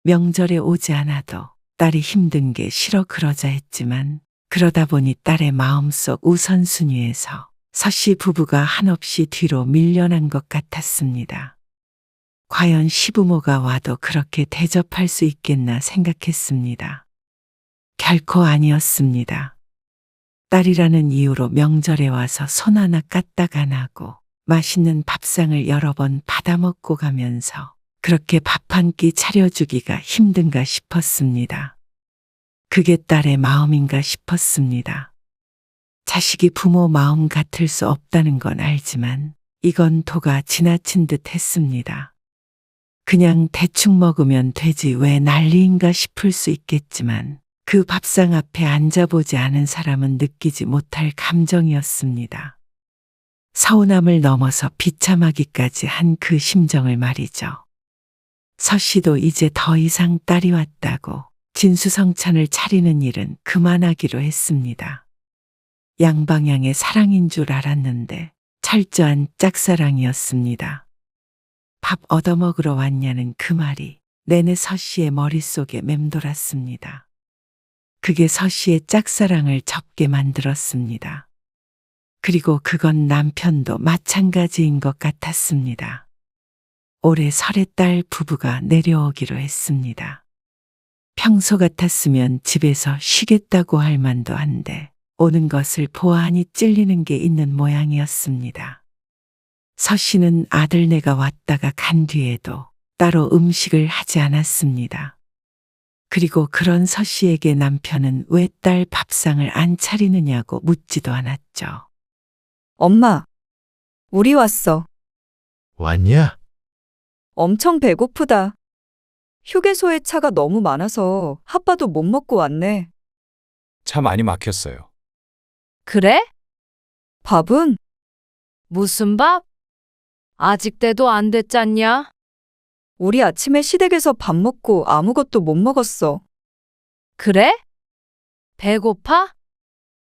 명절에 오지 않아도 딸이 힘든 게 싫어 그러자 했지만 그러다 보니 딸의 마음속 우선순위에서 서 씨 부부가 한없이 뒤로 밀려난 것 같았습니다. 과연 시부모가 와도 그렇게 대접할 수 있겠나 생각했습니다. 결코 아니었습니다. 딸이라는 이유로 명절에 와서 손 하나 까딱 안 하고 맛있는 밥상을 여러 번 받아먹고 가면서 그렇게 밥 한 끼 차려주기가 힘든가 싶었습니다. 그게 딸의 마음인가 싶었습니다. 자식이 부모 마음 같을 수 없다는 건 알지만 이건 도가 지나친 듯 했습니다. 그냥 대충 먹으면 되지 왜 난리인가 싶을 수 있겠지만 그 밥상 앞에 앉아보지 않은 사람은 느끼지 못할 감정이었습니다. 서운함을 넘어서 비참하기까지 한 그 심정을 말이죠. 서 씨도 이제 더 이상 딸이 왔다고 진수성찬을 차리는 일은 그만하기로 했습니다. 양방향의 사랑인 줄 알았는데 철저한 짝사랑이었습니다. 밥 얻어먹으러 왔냐는 그 말이 내내 서 씨의 머릿속에 맴돌았습니다. 그게 서 씨의 짝사랑을 접게 만들었습니다. 그리고 그건 남편도 마찬가지인 것 같았습니다. 올해 설에 딸 부부가 내려오기로 했습니다. 평소 같았으면 집에서 쉬겠다고 할 만도 한데 오는 것을 보아하니 찔리는 게 있는 모양이었습니다. 서 씨는 아들네가 왔다가 간 뒤에도 따로 음식을 하지 않았습니다. 그리고 그런 서 씨에게 남편은 왜 딸 밥상을 안 차리느냐고 묻지도 않았죠. 엄마, 우리 왔어. 왔냐? 엄청 배고프다. 휴게소에 차가 너무 많아서 핫바도 못 먹고 왔네. 차 많이 막혔어요. 그래? 밥은? 무슨 밥? 아직 때도 안 됐잖냐? 우리 아침에 시댁에서 밥 먹고 아무것도 못 먹었어. 그래? 배고파?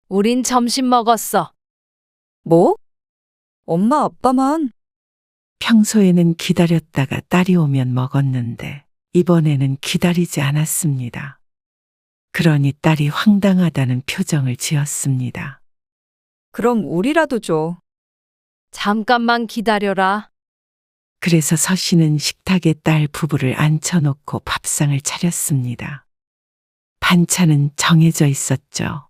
우린 점심 먹었어. 뭐? 엄마 아빠만? 평소에는 기다렸다가 딸이 오면 먹었는데 이번에는 기다리지 않았습니다. 그러니 딸이 황당하다는 표정을 지었습니다. 그럼 우리라도 줘. 잠깐만 기다려라. 그래서 서 씨는 식탁에 딸 부부를 앉혀놓고 밥상을 차렸습니다. 반찬은 정해져 있었죠.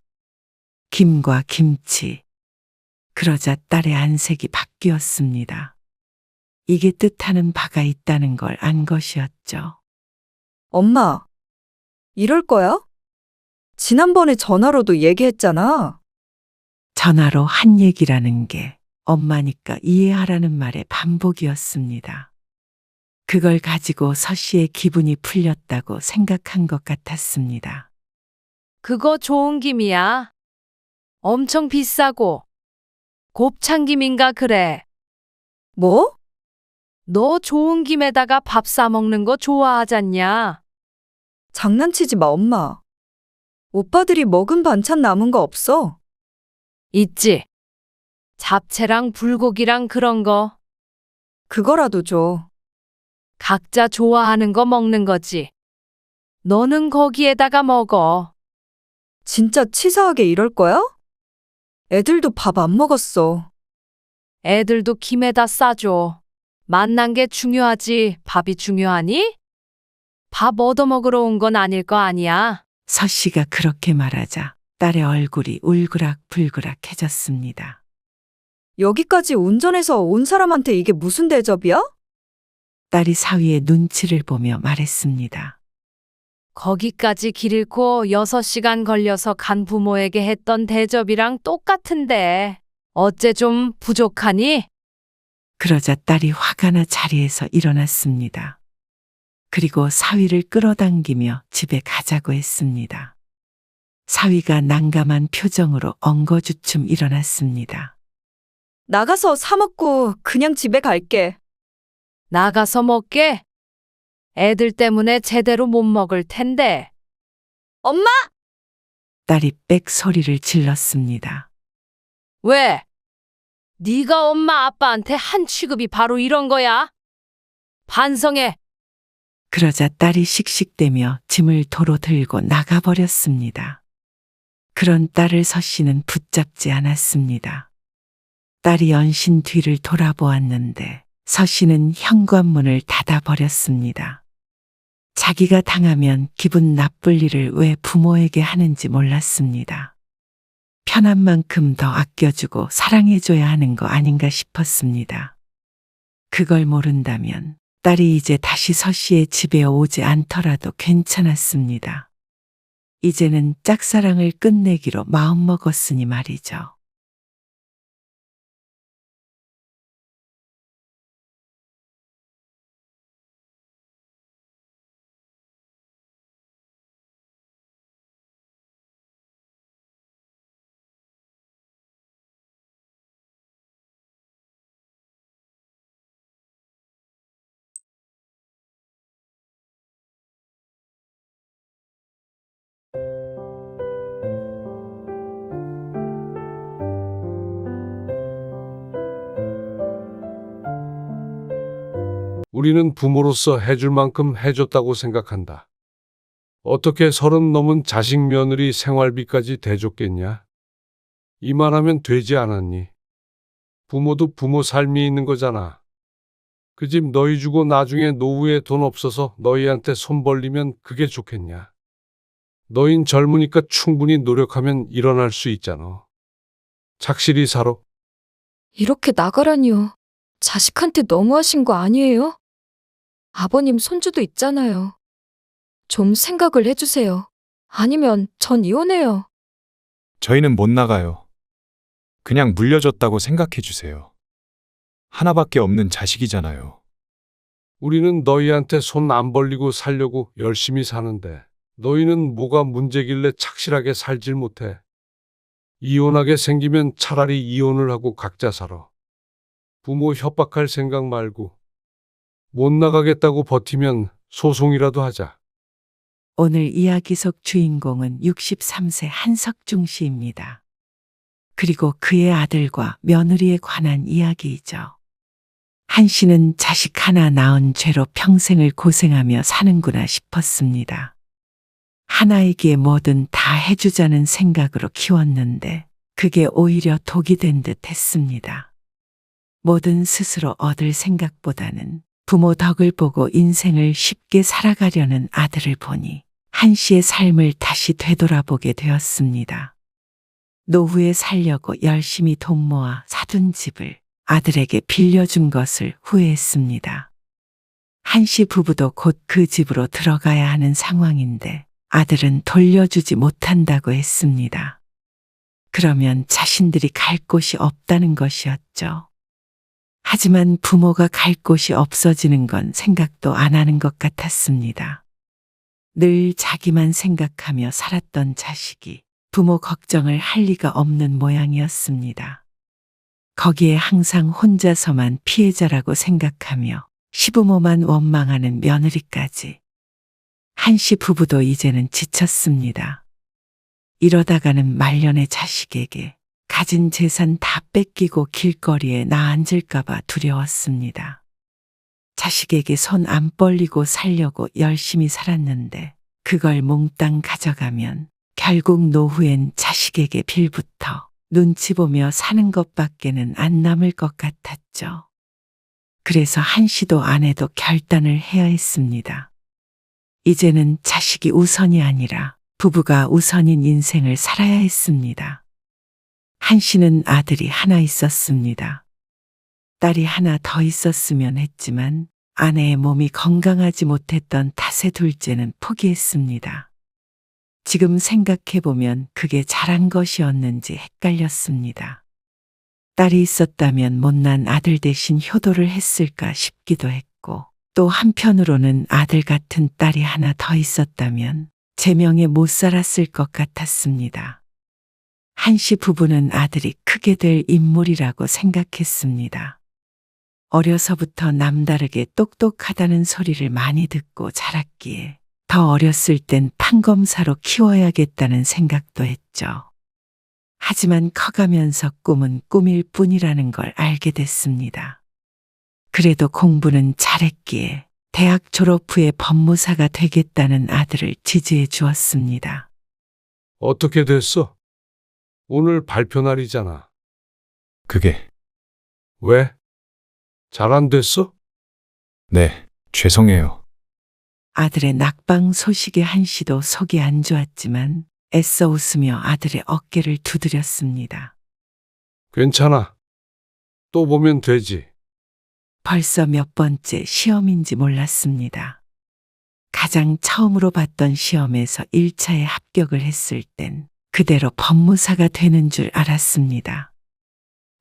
김과 김치. 그러자 딸의 안색이 바뀌었습니다. 이게 뜻하는 바가 있다는 걸 안 것이었죠. 엄마, 이럴 거야? 지난번에 전화로도 얘기했잖아. 전화로 한 얘기라는 게 엄마니까 이해하라는 말의 반복이었습니다. 그걸 가지고 서 씨의 기분이 풀렸다고 생각한 것 같았습니다. 그거 좋은 김이야. 엄청 비싸고 곱창 김인가 그래. 뭐? 너 좋은 김에다가 밥 싸먹는 거 좋아하잖냐? 장난치지 마, 엄마. 오빠들이 먹은 반찬 남은 거 없어? 있지. 잡채랑 불고기랑 그런 거. 그거라도 줘. 각자 좋아하는 거 먹는 거지. 너는 거기에다가 먹어. 진짜 치사하게 이럴 거야? 애들도 밥 안 먹었어. 애들도 김에다 싸줘. 만난 게 중요하지 밥이 중요하니? 밥 얻어먹으러 온 건 아닐 거 아니야. 서 씨가 그렇게 말하자 딸의 얼굴이 울그락불그락해졌습니다. 여기까지 운전해서 온 사람한테 이게 무슨 대접이야? 딸이 사위의 눈치를 보며 말했습니다. 거기까지 길 잃고 6시간 걸려서 간 부모에게 했던 대접이랑 똑같은데 어째 좀 부족하니? 그러자 딸이 화가 나 자리에서 일어났습니다. 그리고 사위를 끌어당기며 집에 가자고 했습니다. 사위가 난감한 표정으로 엉거주춤 일어났습니다. 나가서 사 먹고 그냥 집에 갈게. 나가서 먹게? 애들 때문에 제대로 못 먹을 텐데. 엄마! 딸이 빽 소리를 질렀습니다. 왜? 네가 엄마 아빠한테 한 취급이 바로 이런 거야? 반성해. 그러자 딸이 씩씩대며 짐을 도로 들고 나가버렸습니다. 그런 딸을 서씨는 붙잡지 않았습니다. 딸이 연신 뒤를 돌아보았는데 서씨는 현관문을 닫아버렸습니다. 자기가 당하면 기분 나쁠 일을 왜 부모에게 하는지 몰랐습니다. 편한 만큼 더 아껴주고 사랑해줘야 하는 거 아닌가 싶었습니다. 그걸 모른다면 딸이 이제 다시 서씨의 집에 오지 않더라도 괜찮았습니다. 이제는 짝사랑을 끝내기로 마음먹었으니 말이죠. 우리는 부모로서 해줄 만큼 해줬다고 생각한다. 어떻게 30 넘은 자식 며느리 생활비까지 대줬겠냐? 이만하면 되지 않았니? 부모도 부모 삶이 있는 거잖아. 그 집 너희 주고 나중에 노후에 돈 없어서 너희한테 손 벌리면 그게 좋겠냐? 너흰 젊으니까 충분히 노력하면 일어날 수 있잖아. 착실히 살아. 이렇게 나가라니요. 자식한테 너무하신 거 아니에요? 아버님 손주도 있잖아요. 좀 생각을 해주세요. 아니면 전 이혼해요. 저희는 못 나가요. 그냥 물려줬다고 생각해 주세요. 하나밖에 없는 자식이잖아요. 우리는 너희한테 손 안 벌리고 살려고 열심히 사는데 너희는 뭐가 문제길래 착실하게 살질 못해. 이혼하게 생기면 차라리 이혼을 하고 각자 살아. 부모 협박할 생각 말고 못 나가겠다고 버티면 소송이라도 하자. 오늘 이야기 속 주인공은 63세 한석중 씨입니다. 그리고 그의 아들과 며느리에 관한 이야기이죠. 한 씨는 자식 하나 낳은 죄로 평생을 고생하며 사는구나 싶었습니다. 하나이기에 뭐든 다 해주자는 생각으로 키웠는데 그게 오히려 독이 된 듯 했습니다. 뭐든 스스로 얻을 생각보다는 부모 덕을 보고 인생을 쉽게 살아가려는 아들을 보니 한 씨의 삶을 다시 되돌아보게 되었습니다. 노후에 살려고 열심히 돈 모아 사둔 집을 아들에게 빌려준 것을 후회했습니다. 한 씨 부부도 곧 그 집으로 들어가야 하는 상황인데 아들은 돌려주지 못한다고 했습니다. 그러면 자신들이 갈 곳이 없다는 것이었죠. 하지만 부모가 갈 곳이 없어지는 건 생각도 안 하는 것 같았습니다. 늘 자기만 생각하며 살았던 자식이 부모 걱정을 할 리가 없는 모양이었습니다. 거기에 항상 혼자서만 피해자라고 생각하며 시부모만 원망하는 며느리까지. 한 씨 부부도 이제는 지쳤습니다. 이러다가는 말년의 자식에게 가진 재산 다 뺏기고 길거리에 나앉을까봐 두려웠습니다. 자식에게 손 안 벌리고 살려고 열심히 살았는데 그걸 몽땅 가져가면 결국 노후엔 자식에게 빌부터 눈치 보며 사는 것밖에는 안 남을 것 같았죠. 그래서 한 씨도 아내도 결단을 해야 했습니다. 이제는 자식이 우선이 아니라 부부가 우선인 인생을 살아야 했습니다. 한 씨는 아들이 하나 있었습니다. 딸이 하나 더 있었으면 했지만 아내의 몸이 건강하지 못했던 탓에 둘째는 포기했습니다. 지금 생각해보면 그게 잘한 것이었는지 헷갈렸습니다. 딸이 있었다면 못난 아들 대신 효도를 했을까 싶기도 했고 또 한편으로는 아들 같은 딸이 하나 더 있었다면 제 명에 못 살았을 것 같았습니다. 한씨 부부는 아들이 크게 될 인물이라고 생각했습니다. 어려서부터 남다르게 똑똑하다는 소리를 많이 듣고 자랐기에 더 어렸을 땐 판검사로 키워야겠다는 생각도 했죠. 하지만 커가면서 꿈은 꿈일 뿐이라는 걸 알게 됐습니다. 그래도 공부는 잘했기에 대학 졸업 후에 법무사가 되겠다는 아들을 지지해 주었습니다. 어떻게 됐어? 오늘 발표 날이잖아. 그게, 왜? 잘 안 됐어? 네, 죄송해요. 아들의 낙방 소식에 한씨도 속이 안 좋았지만 애써 웃으며 아들의 어깨를 두드렸습니다. 괜찮아. 또 보면 되지. 벌써 몇 번째 시험인지 몰랐습니다. 가장 처음으로 봤던 시험에서 1차에 합격을 했을 땐 그대로 법무사가 되는 줄 알았습니다.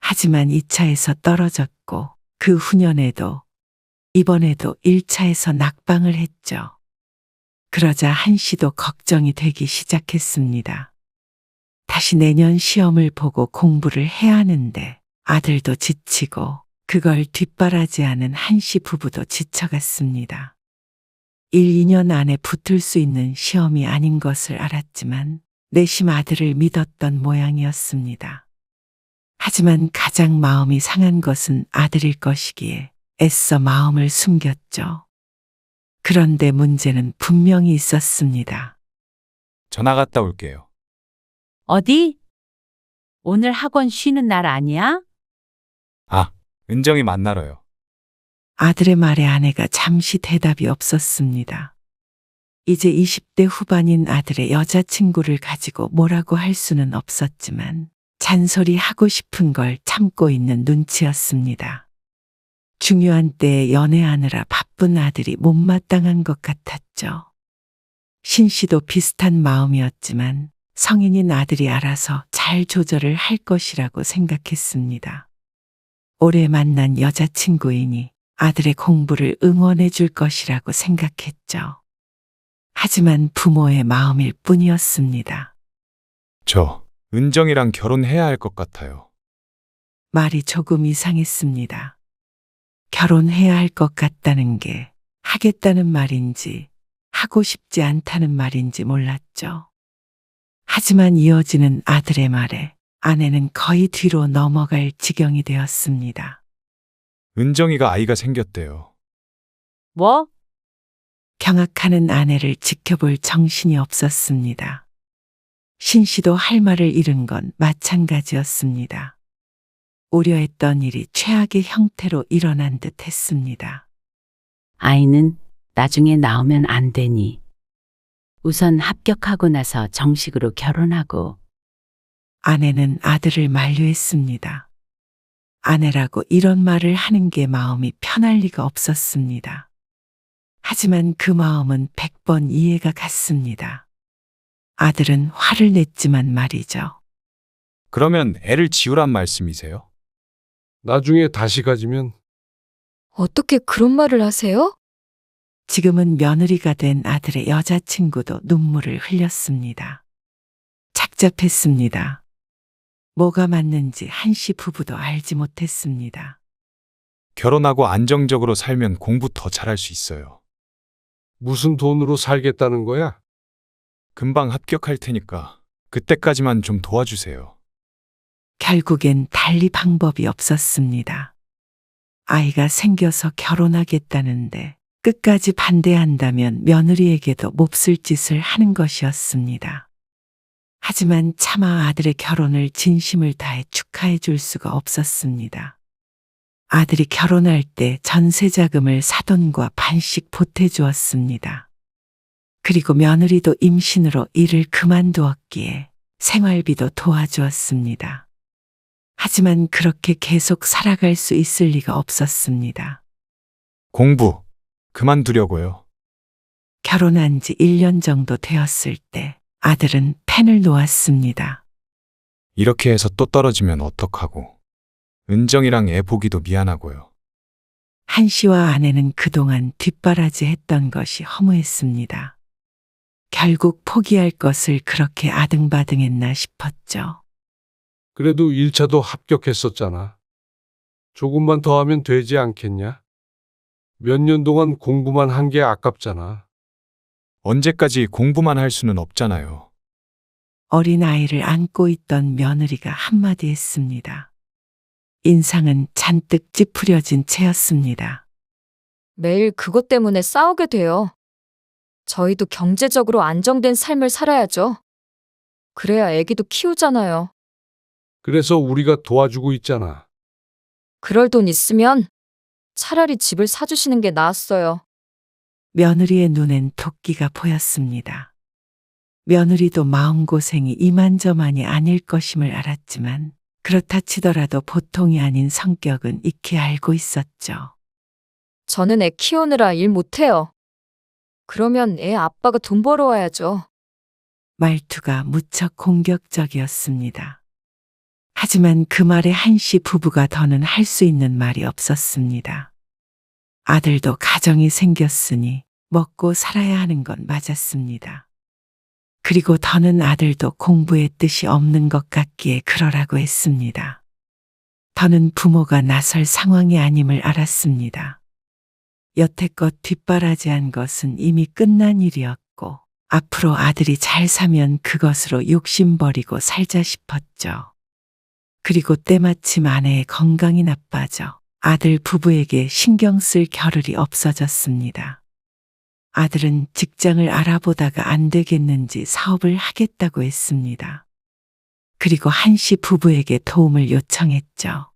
하지만 2차에서 떨어졌고 그 후년에도 이번에도 1차에서 낙방을 했죠. 그러자 한씨도 걱정이 되기 시작했습니다. 다시 내년 시험을 보고 공부를 해야 하는데 아들도 지치고 그걸 뒷바라지하는 한씨 부부도 지쳐갔습니다. 1, 2년 안에 붙을 수 있는 시험이 아닌 것을 알았지만 내심 아들을 믿었던 모양이었습니다. 하지만 가장 마음이 상한 것은 아들일 것이기에 애써 마음을 숨겼죠. 그런데 문제는 분명히 있었습니다. 전화 갔다 올게요. 어디? 오늘 학원 쉬는 날 아니야? 아, 은정이 만나러요. 아들의 말에 아내가 잠시 대답이 없었습니다. 이제 20대 후반인 아들의 여자친구를 가지고 뭐라고 할 수는 없었지만 잔소리하고 싶은 걸 참고 있는 눈치였습니다. 중요한 때에 연애하느라 바쁜 아들이 못마땅한 것 같았죠. 신 씨도 비슷한 마음이었지만 성인인 아들이 알아서 잘 조절을 할 것이라고 생각했습니다. 올해 만난 여자친구이니 아들의 공부를 응원해 줄 것이라고 생각했죠. 하지만 부모의 마음일 뿐이었습니다. 저, 은정이랑 결혼해야 할 것 같아요. 말이 조금 이상했습니다. 결혼해야 할 것 같다는 게 하겠다는 말인지 하고 싶지 않다는 말인지 몰랐죠. 하지만 이어지는 아들의 말에 아내는 거의 뒤로 넘어갈 지경이 되었습니다. 은정이가 아이가 생겼대요. 뭐? 경악하는 아내를 지켜볼 정신이 없었습니다. 신 씨도 할 말을 잃은 건 마찬가지였습니다. 우려했던 일이 최악의 형태로 일어난 듯 했습니다. 아이는 나중에 낳으면 안 되니. 우선 합격하고 나서 정식으로 결혼하고. 아내는 아들을 만류했습니다. 아내라고 이런 말을 하는 게 마음이 편할 리가 없었습니다. 하지만 그 마음은 100번 이해가 갔습니다. 아들은 화를 냈지만 말이죠. 그러면 애를 지우란 말씀이세요? 나중에 다시 가지면 어떻게 그런 말을 하세요? 지금은 며느리가 된 아들의 여자친구도 눈물을 흘렸습니다. 착잡했습니다. 뭐가 맞는지 한씨 부부도 알지 못했습니다. 결혼하고 안정적으로 살면 공부 더 잘할 수 있어요. 무슨 돈으로 살겠다는 거야? 금방 합격할 테니까 그때까지만 좀 도와주세요. 결국엔 달리 방법이 없었습니다. 아이가 생겨서 결혼하겠다는데 끝까지 반대한다면 며느리에게도 몹쓸 짓을 하는 것이었습니다. 하지만 차마 아들의 결혼을 진심을 다해 축하해 줄 수가 없었습니다. 아들이 결혼할 때 전세자금을 사돈과 반씩 보태주었습니다. 그리고 며느리도 임신으로 일을 그만두었기에 생활비도 도와주었습니다. 하지만 그렇게 계속 살아갈 수 있을 리가 없었습니다. 공부 그만두려고요. 결혼한 지 1년 정도 되었을 때 아들은 펜을 놓았습니다. 이렇게 해서 또 떨어지면 어떡하고. 은정이랑 애 보기도 미안하고요. 한 씨와 아내는 그동안 뒷바라지 했던 것이 허무했습니다. 결국 포기할 것을 그렇게 아등바등했나 싶었죠. 그래도 1차도 합격했었잖아. 조금만 더 하면 되지 않겠냐? 몇 년 동안 공부만 한 게 아깝잖아. 언제까지 공부만 할 수는 없잖아요. 어린아이를 안고 있던 며느리가 한마디 했습니다. 인상은 잔뜩 찌푸려진 채였습니다. 매일 그것 때문에 싸우게 돼요. 저희도 경제적으로 안정된 삶을 살아야죠. 그래야 애기도 키우잖아요. 그래서 우리가 도와주고 있잖아. 그럴 돈 있으면 차라리 집을 사주시는 게 나았어요. 며느리의 눈엔 도끼가 보였습니다. 며느리도 마음고생이 이만저만이 아닐 것임을 알았지만 그렇다 치더라도 보통이 아닌 성격은 익히 알고 있었죠. 저는 애 키우느라 일 못해요. 그러면 애 아빠가 돈 벌어와야죠. 말투가 무척 공격적이었습니다. 하지만 그 말에 한씨 부부가 더는 할 수 있는 말이 없었습니다. 아들도 가정이 생겼으니 먹고 살아야 하는 건 맞았습니다. 그리고 더는 아들도 공부에 뜻이 없는 것 같기에 그러라고 했습니다. 더는 부모가 나설 상황이 아님을 알았습니다. 여태껏 뒷바라지한 것은 이미 끝난 일이었고 앞으로 아들이 잘 사면 그것으로 욕심버리고 살자 싶었죠. 그리고 때마침 아내의 건강이 나빠져 아들 부부에게 신경 쓸 겨를이 없어졌습니다. 아들은 직장을 알아보다가 안 되겠는지 사업을 하겠다고 했습니다. 그리고 한씨 부부에게 도움을 요청했죠.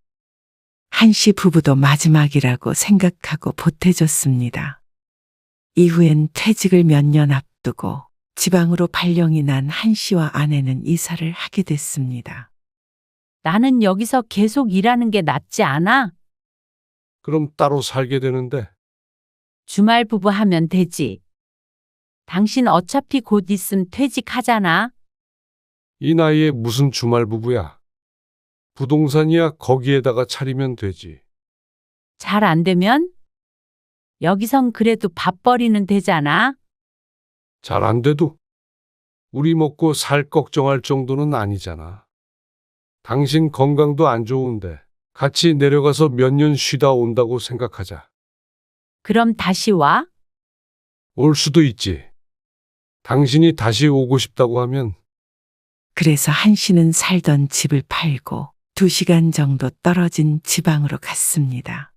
한씨 부부도 마지막이라고 생각하고 보태줬습니다. 이후엔 퇴직을 몇 년 앞두고 지방으로 발령이 난 한씨와 아내는 이사를 하게 됐습니다. 나는 여기서 계속 일하는 게 낫지 않아? 그럼 따로 살게 되는데. 주말 부부 하면 되지. 당신 어차피 곧 있음 퇴직하잖아. 이 나이에 무슨 주말 부부야. 부동산이야 거기에다가 차리면 되지. 잘 안 되면? 여기선 그래도 밥벌이는 되잖아. 잘 안 돼도 우리 먹고 살 걱정할 정도는 아니잖아. 당신 건강도 안 좋은데 같이 내려가서 몇 년 쉬다 온다고 생각하자. 그럼 다시 와? 올 수도 있지. 당신이 다시 오고 싶다고 하면. 그래서 한씨는 살던 집을 팔고 2시간 정도 떨어진 지방으로 갔습니다.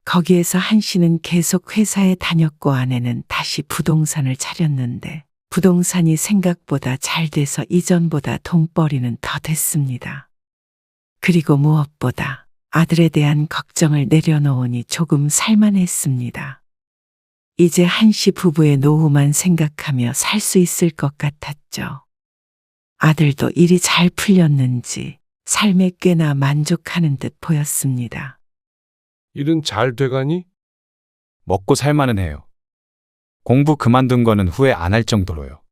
거기에서 한씨는 계속 회사에 다녔고 아내는 다시 부동산을 차렸는데 부동산이 생각보다 잘 돼서 이전보다 돈벌이는 더 됐습니다. 그리고 무엇보다 아들에 대한 걱정을 내려놓으니 조금 살만했습니다. 이제 한씨 부부의 노후만 생각하며 살 수 있을 것 같았죠. 아들도 일이 잘 풀렸는지 삶에 꽤나 만족하는 듯 보였습니다. 일은 잘 돼가니? 먹고 살만은 해요. 공부 그만둔 거는 후회 안 할 정도로요.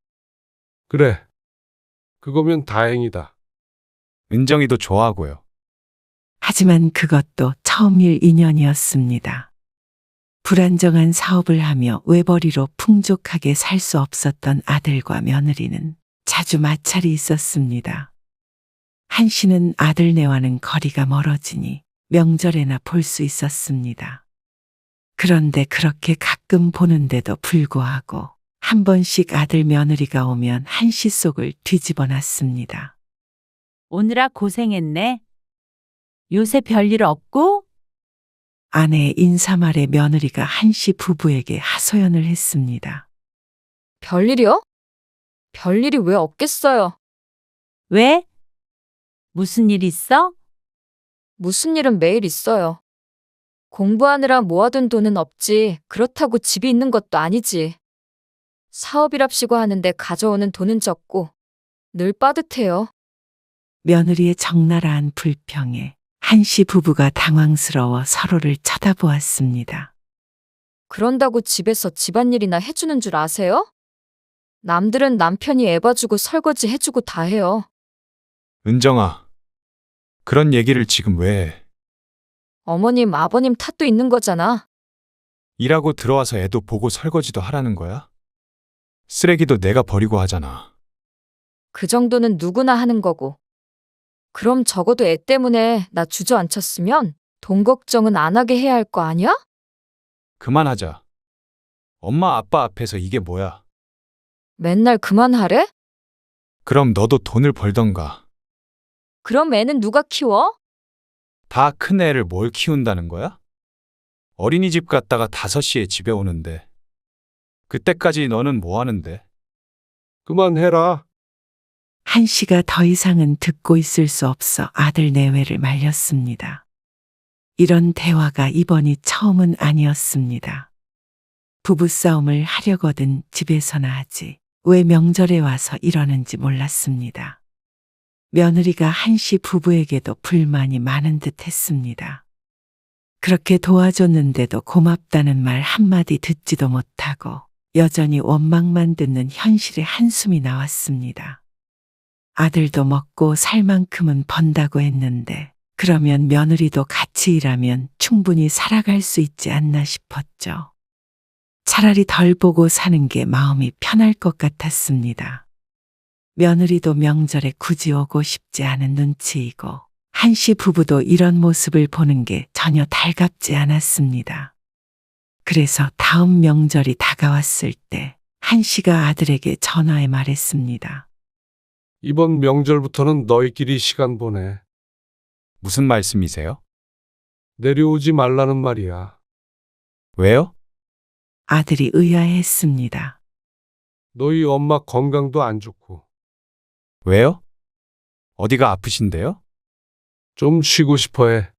그래. 그거면 다행이다. 은정이도 좋아하고요. 하지만 그것도 처음일 인연이었습니다. 불안정한 사업을 하며 외벌이로 풍족하게 살 수 없었던 아들과 며느리는 자주 마찰이 있었습니다. 한씨는 아들네와는 거리가 멀어지니 명절에나 볼 수 있었습니다. 그런데 그렇게 가끔 보는데도 불구하고 한 번씩 아들 며느리가 오면 한씨 속을 뒤집어 놨습니다. 오느라 고생했네. 요새 별일 없고? 아내의 인사말에 며느리가 한씨 부부에게 하소연을 했습니다. 별일이요? 별일이 왜 없겠어요? 왜? 무슨 일 있어? 무슨 일은 매일 있어요. 공부하느라 모아둔 돈은 없지 그렇다고 집이 있는 것도 아니지. 사업이랍시고 하는데 가져오는 돈은 적고 늘 빠듯해요. 며느리의 적나라한 불평에 한씨 부부가 당황스러워 서로를 쳐다보았습니다. 그런다고 집에서 집안일이나 해주는 줄 아세요? 남들은 남편이 애 봐주고 설거지 해주고 다 해요. 은정아, 그런 얘기를 지금 왜 해? 어머님, 아버님 탓도 있는 거잖아. 일하고 들어와서 애도 보고 설거지도 하라는 거야? 쓰레기도 내가 버리고 하잖아. 그 정도는 누구나 하는 거고. 그럼 적어도 애 때문에 나 주저앉혔으면 돈 걱정은 안 하게 해야 할 거 아니야? 그만하자. 엄마 아빠 앞에서 이게 뭐야? 맨날 그만하래? 그럼 너도 돈을 벌던가. 그럼 애는 누가 키워? 다 큰 애를 뭘 키운다는 거야? 어린이집 갔다가 5시에 집에 오는데. 그때까지 너는 뭐 하는데? 그만해라. 한 씨가 더 이상은 듣고 있을 수 없어 아들 내외를 말렸습니다. 이런 대화가 이번이 처음은 아니었습니다. 부부싸움을 하려거든 집에서나 하지 왜 명절에 와서 이러는지 몰랐습니다. 며느리가 한 씨 부부에게도 불만이 많은 듯 했습니다. 그렇게 도와줬는데도 고맙다는 말 한마디 듣지도 못하고 여전히 원망만 듣는 현실에 한숨이 나왔습니다. 아들도 먹고 살 만큼은 번다고 했는데 그러면 며느리도 같이 일하면 충분히 살아갈 수 있지 않나 싶었죠. 차라리 덜 보고 사는 게 마음이 편할 것 같았습니다. 며느리도 명절에 굳이 오고 싶지 않은 눈치이고 한 씨 부부도 이런 모습을 보는 게 전혀 달갑지 않았습니다. 그래서 다음 명절이 다가왔을 때 한 씨가 아들에게 전화해 말했습니다. 이번 명절부터는 너희끼리 시간 보내. 무슨 말씀이세요? 내려오지 말라는 말이야. 왜요? 아들이 의아해했습니다. 너희 엄마 건강도 안 좋고 왜요? 어디가 아프신데요? 좀 쉬고 싶어 해.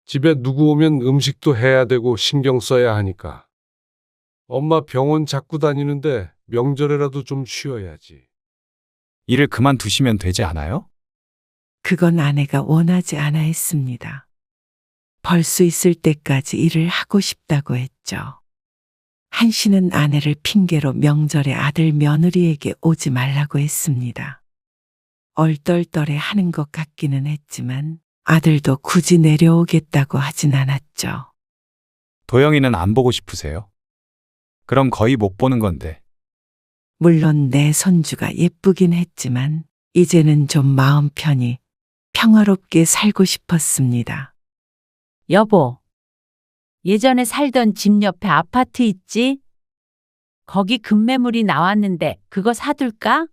집에 누구 오면 음식도 해야 되고 신경 써야 하니까. 엄마 병원 자꾸 다니는데 명절에라도 좀 쉬어야지. 일을 그만두시면 되지 않아요? 그건 아내가 원하지 않아 했습니다. 벌 수 있을 때까지 일을 하고 싶다고 했죠. 한 씨는 아내를 핑계로 명절에 아들 며느리에게 오지 말라고 했습니다. 얼떨떨해 하는 것 같기는 했지만 아들도 굳이 내려오겠다고 하진 않았죠. 도영이는 안 보고 싶으세요? 그럼 거의 못 보는 건데. 물론 내 손주가 예쁘긴 했지만 이제는 좀 마음 편히 평화롭게 살고 싶었습니다. 여보, 예전에 살던 집 옆에 아파트 있지? 거기 급매물이 나왔는데 그거 사둘까?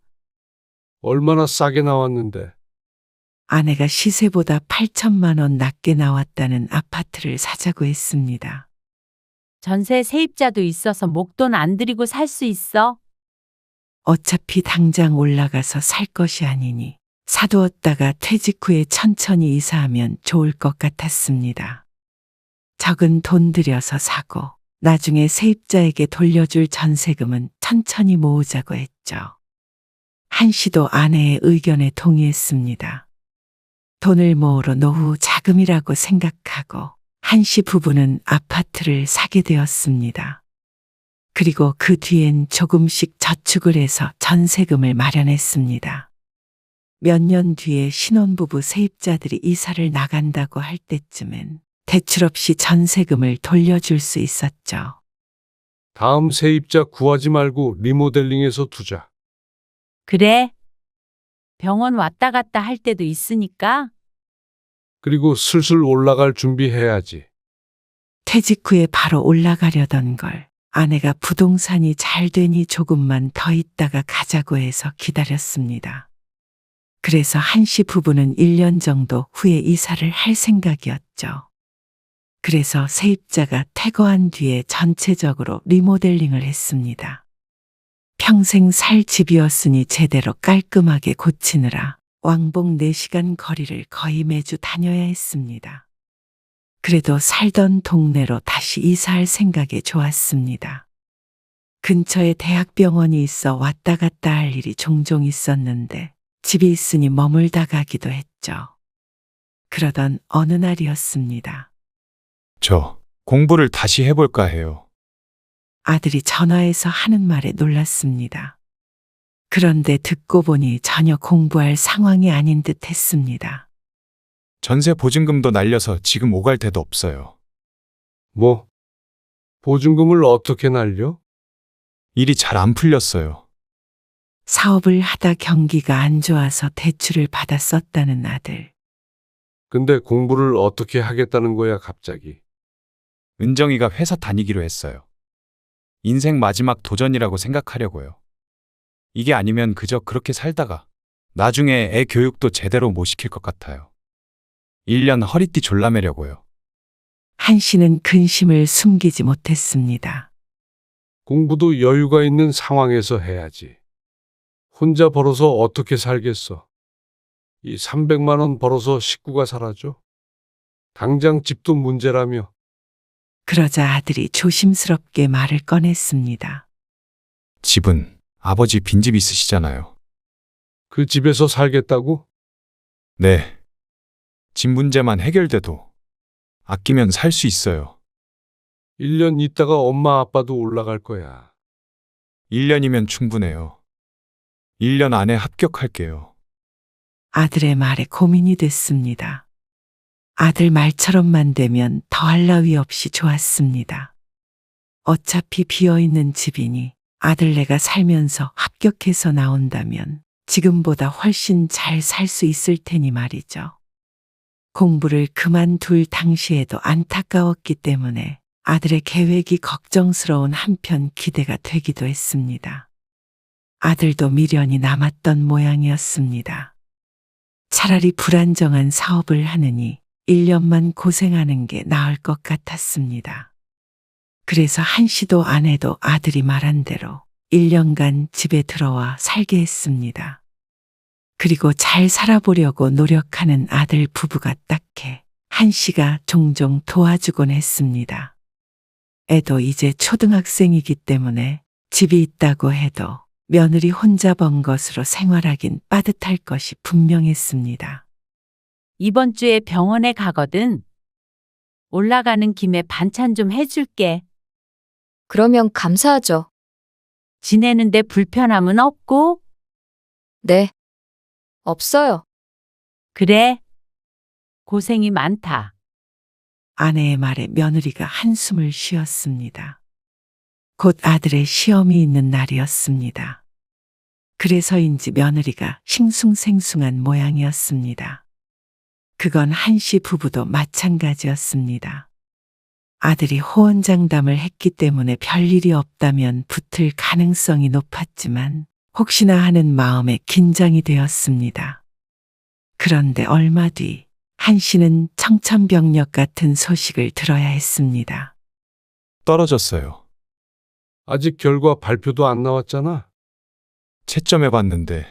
얼마나 싸게 나왔는데. 아내가 시세보다 8천만 원 낮게 나왔다는 아파트를 사자고 했습니다. 전세 세입자도 있어서 목돈 안 들이고 살 수 있어. 어차피 당장 올라가서 살 것이 아니니 사두었다가 퇴직 후에 천천히 이사하면 좋을 것 같았습니다. 적은 돈 들여서 사고 나중에 세입자에게 돌려줄 전세금은 천천히 모으자고 했죠. 한 씨도 아내의 의견에 동의했습니다. 돈을 모으러 노후 자금이라고 생각하고 한 씨 부부는 아파트를 사게 되었습니다. 그리고 그 뒤엔 조금씩 저축을 해서 전세금을 마련했습니다. 몇 년 뒤에 신혼부부 세입자들이 이사를 나간다고 할 때쯤엔 대출 없이 전세금을 돌려줄 수 있었죠. 다음 세입자 구하지 말고 리모델링해서 두자. 그래. 병원 왔다 갔다 할 때도 있으니까. 그리고 슬슬 올라갈 준비해야지. 퇴직 후에 바로 올라가려던 걸 아내가 부동산이 잘 되니 조금만 더 있다가 가자고 해서 기다렸습니다. 그래서 한 씨 부부는 1년 정도 후에 이사를 할 생각이었죠. 그래서 세입자가 퇴거한 뒤에 전체적으로 리모델링을 했습니다. 평생 살 집이었으니 제대로 깔끔하게 고치느라 왕복 4시간 거리를 거의 매주 다녀야 했습니다. 그래도 살던 동네로 다시 이사할 생각에 좋았습니다. 근처에 대학병원이 있어 왔다 갔다 할 일이 종종 있었는데 집이 있으니 머물다 가기도 했죠. 그러던 어느 날이었습니다. 저 공부를 다시 해볼까 해요. 아들이 전화해서 하는 말에 놀랐습니다. 그런데 듣고 보니 전혀 공부할 상황이 아닌 듯 했습니다. 전세 보증금도 날려서 지금 오갈 데도 없어요. 뭐? 보증금을 어떻게 날려? 일이 잘 안 풀렸어요. 사업을 하다 경기가 안 좋아서 대출을 받아 썼다는 아들. 근데 공부를 어떻게 하겠다는 거야, 갑자기. 은정이가 회사 다니기로 했어요. 인생 마지막 도전이라고 생각하려고요. 이게 아니면 그저 그렇게 살다가 나중에 애 교육도 제대로 못 시킬 것 같아요. 1년 허리띠 졸라매려고요. 한 씨는 근심을 숨기지 못했습니다. 공부도 여유가 있는 상황에서 해야지. 혼자 벌어서 어떻게 살겠어? 이 300만 원 벌어서 식구가 살아줘? 당장 집도 문제라며. 그러자 아들이 조심스럽게 말을 꺼냈습니다. 집은 아버지 빈집 있으시잖아요. 그 집에서 살겠다고? 네. 집 문제만 해결돼도 아끼면 살 수 있어요. 1년 있다가 엄마 아빠도 올라갈 거야. 1년이면 충분해요. 1년 안에 합격할게요. 아들의 말에 고민이 됐습니다. 아들 말처럼만 되면 더할 나위 없이 좋았습니다. 어차피 비어있는 집이니 아들네가 살면서 합격해서 나온다면 지금보다 훨씬 잘 살 수 있을 테니 말이죠. 공부를 그만둘 당시에도 안타까웠기 때문에 아들의 계획이 걱정스러운 한편 기대가 되기도 했습니다. 아들도 미련이 남았던 모양이었습니다. 차라리 불안정한 사업을 하느니 1년만 고생하는 게 나을 것 같았습니다. 그래서 한 씨도 안 해도 아들이 말한 대로 1년간 집에 들어와 살게 했습니다. 그리고 잘 살아보려고 노력하는 아들 부부가 딱해 한 씨가 종종 도와주곤 했습니다. 애도 이제 초등학생이기 때문에 집이 있다고 해도 며느리 혼자 번 것으로 생활하긴 빠듯할 것이 분명했습니다. 이번 주에 병원에 가거든. 올라가는 김에 반찬 좀 해줄게. 그러면 감사하죠. 지내는데 불편함은 없고? 네. 없어요. 그래. 고생이 많다. 아내의 말에 며느리가 한숨을 쉬었습니다. 곧 아들의 시험이 있는 날이었습니다. 그래서인지 며느리가 싱숭생숭한 모양이었습니다. 그건 한 씨 부부도 마찬가지였습니다. 아들이 호언장담을 했기 때문에 별일이 없다면 붙을 가능성이 높았지만 혹시나 하는 마음에 긴장이 되었습니다. 그런데 얼마 뒤 한 씨는 청천벽력 같은 소식을 들어야 했습니다. 떨어졌어요. 아직 결과 발표도 안 나왔잖아. 채점해봤는데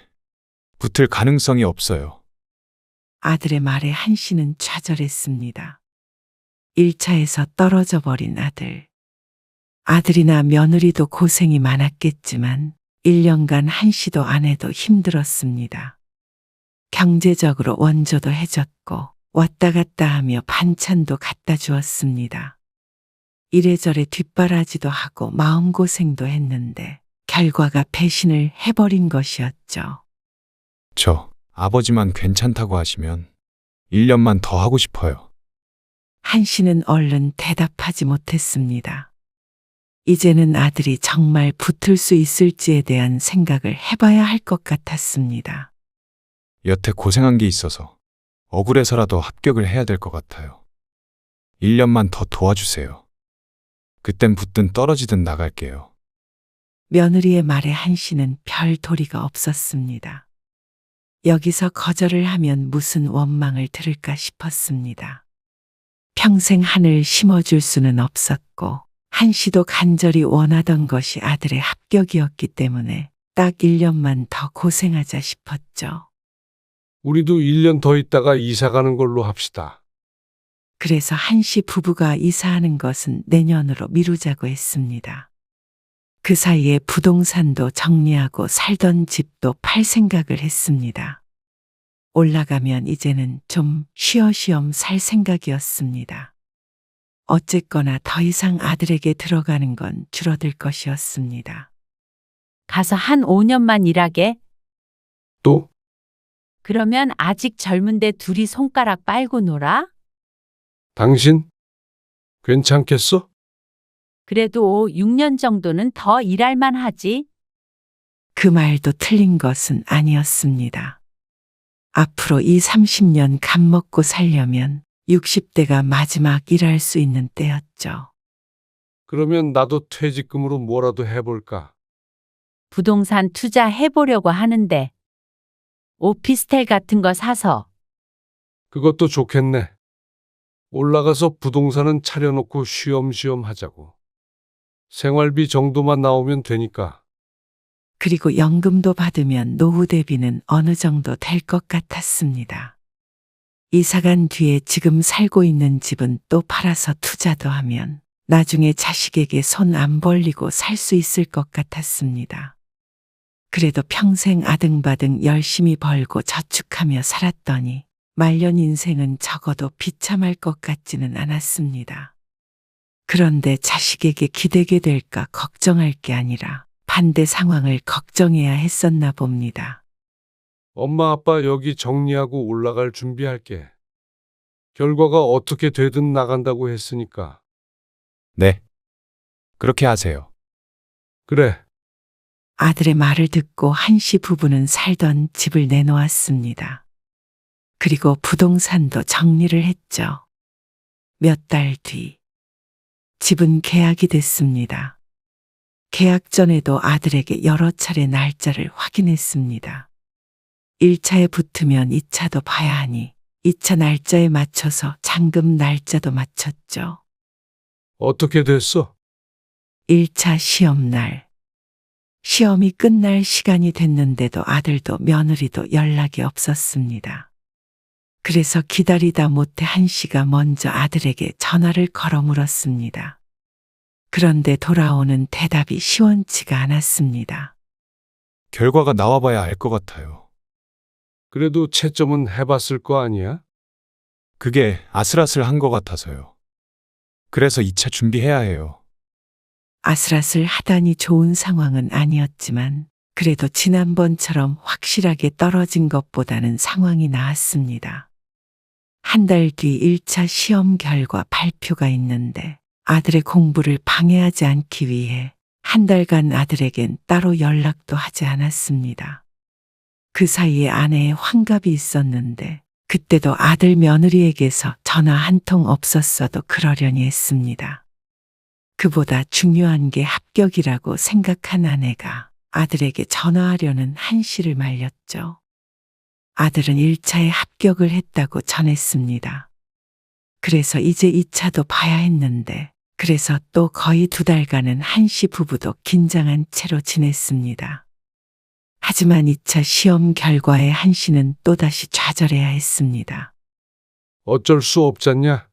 붙을 가능성이 없어요. 아들의 말에 한 씨는 좌절했습니다. 1차에서 떨어져 버린 아들. 아들이나 며느리도 고생이 많았겠지만 1년간 한 씨도 안 해도 힘들었습니다. 경제적으로 원조도 해줬고 왔다 갔다 하며 반찬도 갖다 주었습니다. 이래저래 뒷바라지도 하고 마음고생도 했는데 결과가 배신을 해버린 것이었죠. 저 아버지만 괜찮다고 하시면 1년만 더 하고 싶어요. 한 씨는 얼른 대답하지 못했습니다. 이제는 아들이 정말 붙을 수 있을지에 대한 생각을 해봐야 할 것 같았습니다. 여태 고생한 게 있어서 억울해서라도 합격을 해야 될 것 같아요. 1년만 더 도와주세요. 그땐 붙든 떨어지든 나갈게요. 며느리의 말에 한 씨는 별 도리가 없었습니다. 여기서 거절을 하면 무슨 원망을 들을까 싶었습니다. 평생 한을 심어줄 수는 없었고 한 씨도 간절히 원하던 것이 아들의 합격이었기 때문에 딱 1년만 더 고생하자 싶었죠. 우리도 1년 더 있다가 이사 가는 걸로 합시다. 그래서 한 씨 부부가 이사하는 것은 내년으로 미루자고 했습니다. 그 사이에 부동산도 정리하고 살던 집도 팔 생각을 했습니다. 올라가면 이제는 좀 쉬엄쉬엄 살 생각이었습니다. 어쨌거나 더 이상 아들에게 들어가는 건 줄어들 것이었습니다. 가서 한 5년만 일하게. 또? 그러면 아직 젊은데 둘이 손가락 빨고 놀아? 당신? 괜찮겠어? 그래도 6년 정도는 더 일할 만하지. 그 말도 틀린 것은 아니었습니다. 앞으로 이 30년 밥 먹고 살려면 60대가 마지막 일할 수 있는 때였죠. 그러면 나도 퇴직금으로 뭐라도 해볼까? 부동산 투자해보려고 하는데 오피스텔 같은 거 사서 그것도 좋겠네. 올라가서 부동산은 차려놓고 쉬엄쉬엄 하자고. 생활비 정도만 나오면 되니까. 그리고 연금도 받으면 노후 대비는 어느 정도 될 것 같았습니다. 이사간 뒤에 지금 살고 있는 집은 또 팔아서 투자도 하면 나중에 자식에게 손 안 벌리고 살 수 있을 것 같았습니다. 그래도 평생 아등바등 열심히 벌고 저축하며 살았더니 말년 인생은 적어도 비참할 것 같지는 않았습니다. 그런데 자식에게 기대게 될까 걱정할 게 아니라 반대 상황을 걱정해야 했었나 봅니다. 엄마 아빠 여기 정리하고 올라갈 준비할게. 결과가 어떻게 되든 나간다고 했으니까. 네. 그렇게 하세요. 그래. 아들의 말을 듣고 한씨 부부는 살던 집을 내놓았습니다. 그리고 부동산도 정리를 했죠. 몇 달 뒤, 집은 계약이 됐습니다. 계약 전에도 아들에게 여러 차례 날짜를 확인했습니다. 1차에 붙으면 2차도 봐야 하니 2차 날짜에 맞춰서 잔금 날짜도 맞췄죠. 어떻게 됐어? 1차 시험날. 시험이 끝날 시간이 됐는데도 아들도 며느리도 연락이 없었습니다. 그래서 기다리다 못해 한씨가 먼저 아들에게 전화를 걸어 물었습니다. 그런데 돌아오는 대답이 시원치가 않았습니다. 결과가 나와봐야 알 것 같아요. 그래도 채점은 해봤을 거 아니야? 그게 아슬아슬한 것 같아서요. 그래서 2차 준비해야 해요. 아슬아슬 하다니 좋은 상황은 아니었지만 그래도 지난번처럼 확실하게 떨어진 것보다는 상황이 나았습니다. 한 달 뒤 1차 시험 결과 발표가 있는데 아들의 공부를 방해하지 않기 위해 한 달간 아들에겐 따로 연락도 하지 않았습니다. 그 사이에 아내의 환갑이 있었는데 그때도 아들 며느리에게서 전화 한 통 없었어도 그러려니 했습니다. 그보다 중요한 게 합격이라고 생각한 아내가 아들에게 전화하려는 한씨를 말렸죠. 아들은 1차에 합격을 했다고 전했습니다. 그래서 이제 2차도 봐야 했는데 그래서 또 거의 2달간은 한씨 부부도 긴장한 채로 지냈습니다. 하지만 2차 시험 결과에 한씨는 또다시 좌절해야 했습니다. 어쩔 수 없잖냐?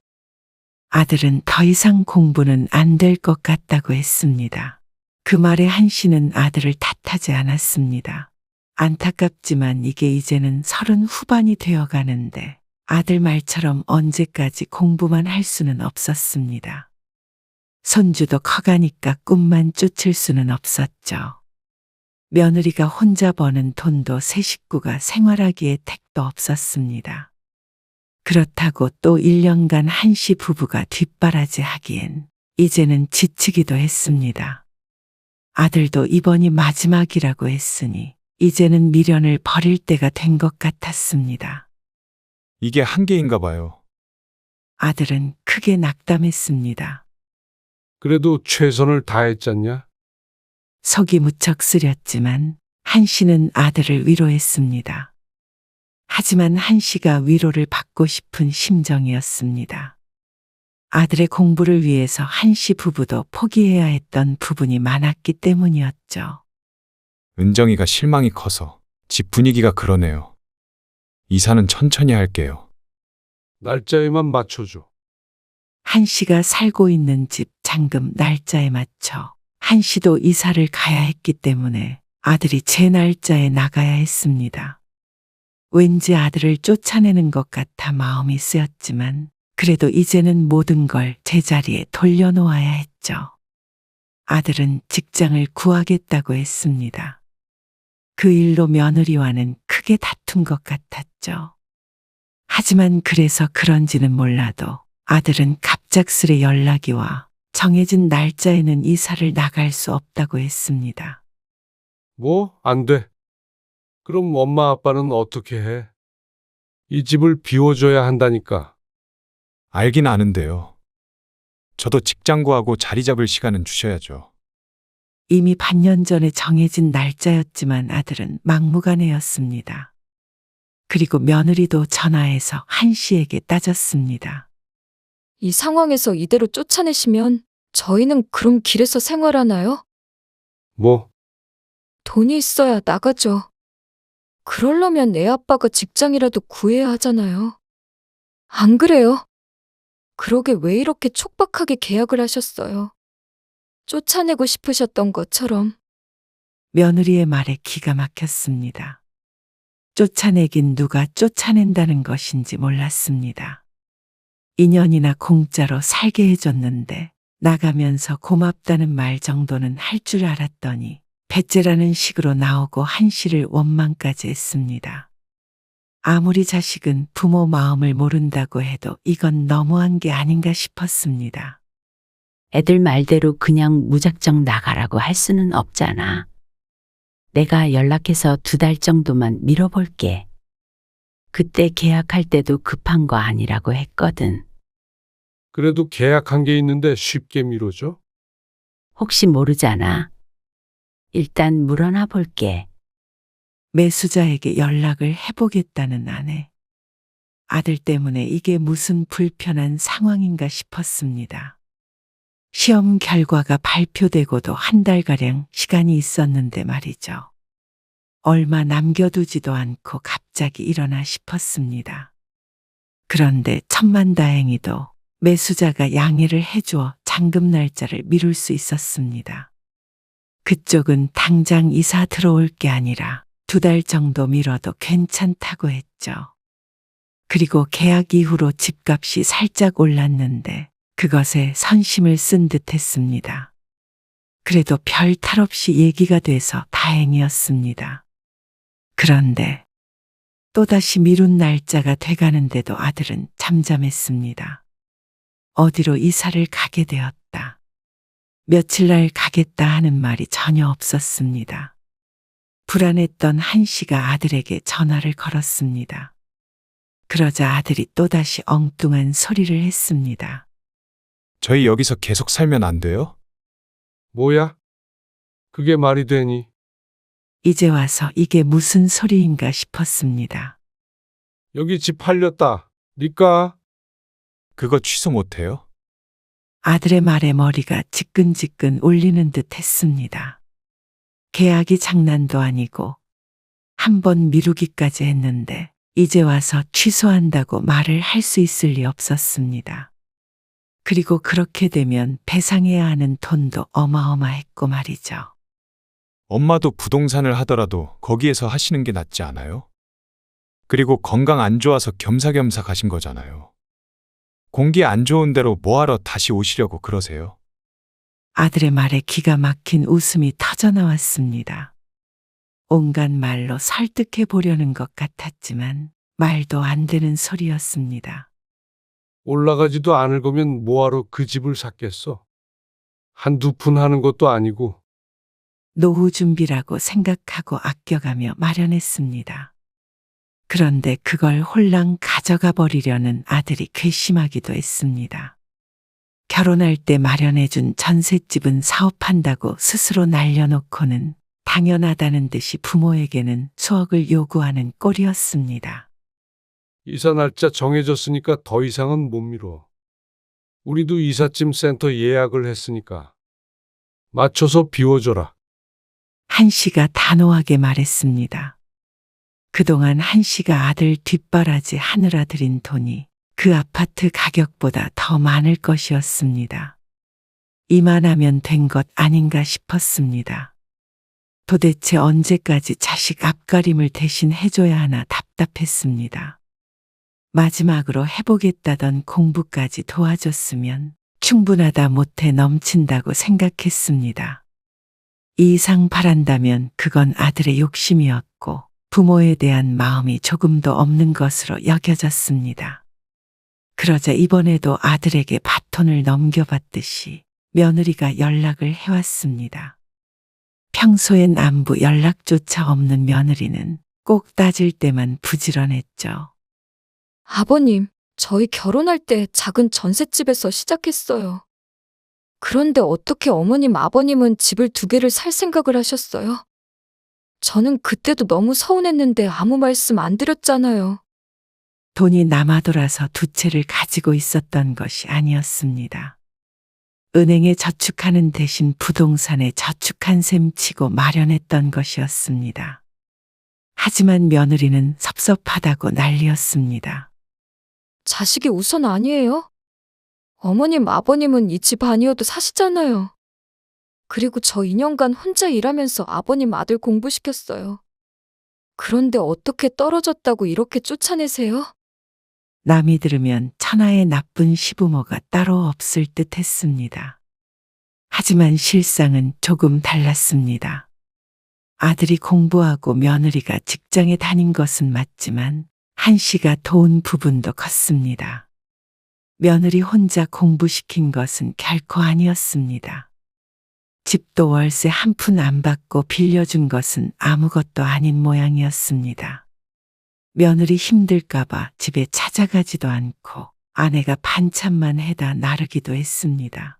아들은 더 이상 공부는 안 될 것 같다고 했습니다. 그 말에 한씨는 아들을 탓하지 않았습니다. 안타깝지만 이게 이제는 30 후반이 되어 가는데 아들 말처럼 언제까지 공부만 할 수는 없었습니다. 손주도 커가니까 꿈만 쫓을 수는 없었죠. 며느리가 혼자 버는 돈도 세 식구가 생활하기에 택도 없었습니다. 그렇다고 또 1년간 한씨 부부가 뒷바라지 하기엔 이제는 지치기도 했습니다. 아들도 이번이 마지막이라고 했으니 이제는 미련을 버릴 때가 된 것 같았습니다. 이게 한계인가 봐요. 아들은 크게 낙담했습니다. 그래도 최선을 다했잖냐? 속이 무척 쓰렸지만 한씨는 아들을 위로했습니다. 하지만 한씨가 위로를 받고 싶은 심정이었습니다. 아들의 공부를 위해서 한씨 부부도 포기해야 했던 부분이 많았기 때문이었죠. 은정이가 실망이 커서 집 분위기가 그러네요. 이사는 천천히 할게요. 날짜에만 맞춰줘. 한씨가 살고 있는 집 잔금 날짜에 맞춰 한씨도 이사를 가야 했기 때문에 아들이 제 날짜에 나가야 했습니다. 왠지 아들을 쫓아내는 것 같아 마음이 쓰였지만 그래도 이제는 모든 걸 제자리에 돌려놓아야 했죠. 아들은 직장을 구하겠다고 했습니다. 그 일로 며느리와는 크게 다툰 것 같았죠. 하지만 그래서 그런지는 몰라도 아들은 갑작스레 연락이 와 정해진 날짜에는 이사를 나갈 수 없다고 했습니다. 뭐, 안 돼. 그럼 엄마 아빠는 어떻게 해? 이 집을 비워줘야 한다니까. 알긴 아는데요. 저도 직장 구하고 자리 잡을 시간은 주셔야죠. 이미 반년 전에 정해진 날짜였지만 아들은 막무가내였습니다. 그리고 며느리도 전화해서 한 씨에게 따졌습니다. 이 상황에서 이대로 쫓아내시면 저희는 그럼 길에서 생활하나요? 뭐, 돈이 있어야 나가죠. 그러려면 애 아빠가 직장이라도 구해야 하잖아요. 안 그래요? 그러게 왜 이렇게 촉박하게 계약을 하셨어요? 쫓아내고 싶으셨던 것처럼. 며느리의 말에 기가 막혔습니다. 쫓아내긴 누가 쫓아낸다는 것인지 몰랐습니다. 2년이나 공짜로 살게 해줬는데 나가면서 고맙다는 말 정도는 할 줄 알았더니 배째라는 식으로 나오고 한 씨를 원망까지 했습니다. 아무리 자식은 부모 마음을 모른다고 해도 이건 너무한 게 아닌가 싶었습니다. 애들 말대로 그냥 무작정 나가라고 할 수는 없잖아. 내가 연락해서 2달 정도만 미뤄볼게. 그때 계약할 때도 급한 거 아니라고 했거든. 그래도 계약한 게 있는데 쉽게 미뤄줘? 혹시 모르잖아. 일단 물어나 볼게. 매수자에게 연락을 해보겠다는 아내. 아들 때문에 이게 무슨 불편한 상황인가 싶었습니다. 시험 결과가 발표되고도 한 달가량 시간이 있었는데 말이죠. 얼마 남겨두지도 않고 갑자기 일어나 싶었습니다. 그런데 천만다행히도 매수자가 양해를 해주어 잔금 날짜를 미룰 수 있었습니다. 그쪽은 당장 이사 들어올 게 아니라 2달 정도 미뤄도 괜찮다고 했죠. 그리고 계약 이후로 집값이 살짝 올랐는데 그것에 선심을 쓴 듯 했습니다. 그래도 별 탈 없이 얘기가 돼서 다행이었습니다. 그런데 또다시 미룬 날짜가 돼가는데도 아들은 잠잠했습니다. 어디로 이사를 가게 되었다. 며칠 날 가겠다 하는 말이 전혀 없었습니다. 불안했던 한 씨가 아들에게 전화를 걸었습니다. 그러자 아들이 또다시 엉뚱한 소리를 했습니다. 저희 여기서 계속 살면 안 돼요? 뭐야? 그게 말이 되니? 이제 와서 이게 무슨 소리인가 싶었습니다. 여기 집 팔렸다. 니까? 그거 취소 못해요? 아들의 말에 머리가 지끈지끈 울리는 듯 했습니다. 계약이 장난도 아니고 한 번 미루기까지 했는데 이제 와서 취소한다고 말을 할 수 있을 리 없었습니다. 그리고 그렇게 되면 배상해야 하는 돈도 어마어마했고 말이죠. 엄마도 부동산을 하더라도 거기에서 하시는 게 낫지 않아요? 그리고 건강 안 좋아서 겸사겸사 가신 거잖아요. 공기 안 좋은 데로 뭐하러 다시 오시려고 그러세요? 아들의 말에 기가 막힌 웃음이 터져나왔습니다. 온갖 말로 설득해 보려는 것 같았지만 말도 안 되는 소리였습니다. 올라가지도 않을 거면 뭐하러 그 집을 샀겠어? 한두 푼 하는 것도 아니고. 노후 준비라고 생각하고 아껴가며 마련했습니다. 그런데 그걸 홀랑 가져가 버리려는 아들이 괘씸하기도 했습니다. 결혼할 때 마련해준 전셋집은 사업한다고 스스로 날려놓고는 당연하다는 듯이 부모에게는 수억을 요구하는 꼴이었습니다. 이사 날짜 정해졌으니까 더 이상은 못 미뤄. 우리도 이삿짐 센터 예약을 했으니까. 맞춰서 비워줘라. 한 씨가 단호하게 말했습니다. 그동안 한 씨가 아들 뒷바라지 하느라 들인 돈이 그 아파트 가격보다 더 많을 것이었습니다. 이만하면 된 것 아닌가 싶었습니다. 도대체 언제까지 자식 앞가림을 대신 해줘야 하나 답답했습니다. 마지막으로 해보겠다던 공부까지 도와줬으면 충분하다 못해 넘친다고 생각했습니다. 이 이상 바란다면 그건 아들의 욕심이었고 부모에 대한 마음이 조금도 없는 것으로 여겨졌습니다. 그러자 이번에도 아들에게 바톤을 넘겨받듯이 며느리가 연락을 해왔습니다. 평소엔 안부 연락조차 없는 며느리는 꼭 따질 때만 부지런했죠. 아버님, 저희 결혼할 때 작은 전셋집에서 시작했어요. 그런데 어떻게 어머님, 아버님은 집을 2개를 살 생각을 하셨어요? 저는 그때도 너무 서운했는데 아무 말씀 안 드렸잖아요. 돈이 남아돌아서 2채를 가지고 있었던 것이 아니었습니다. 은행에 저축하는 대신 부동산에 저축한 셈 치고 마련했던 것이었습니다. 하지만 며느리는 섭섭하다고 난리였습니다. 자식이 우선 아니에요? 어머님, 아버님은 이 집 아니어도 사시잖아요. 그리고 저 2년간 혼자 일하면서 아버님 아들 공부시켰어요. 그런데 어떻게 떨어졌다고 이렇게 쫓아내세요? 남이 들으면 천하의 나쁜 시부모가 따로 없을 듯 했습니다. 하지만 실상은 조금 달랐습니다. 아들이 공부하고 며느리가 직장에 다닌 것은 맞지만 한 씨가 도운 부분도 컸습니다. 며느리 혼자 공부시킨 것은 결코 아니었습니다. 집도 월세 한 푼 안 받고 빌려준 것은 아무것도 아닌 모양이었습니다. 며느리 힘들까봐 집에 찾아가지도 않고 아내가 반찬만 해다 나르기도 했습니다.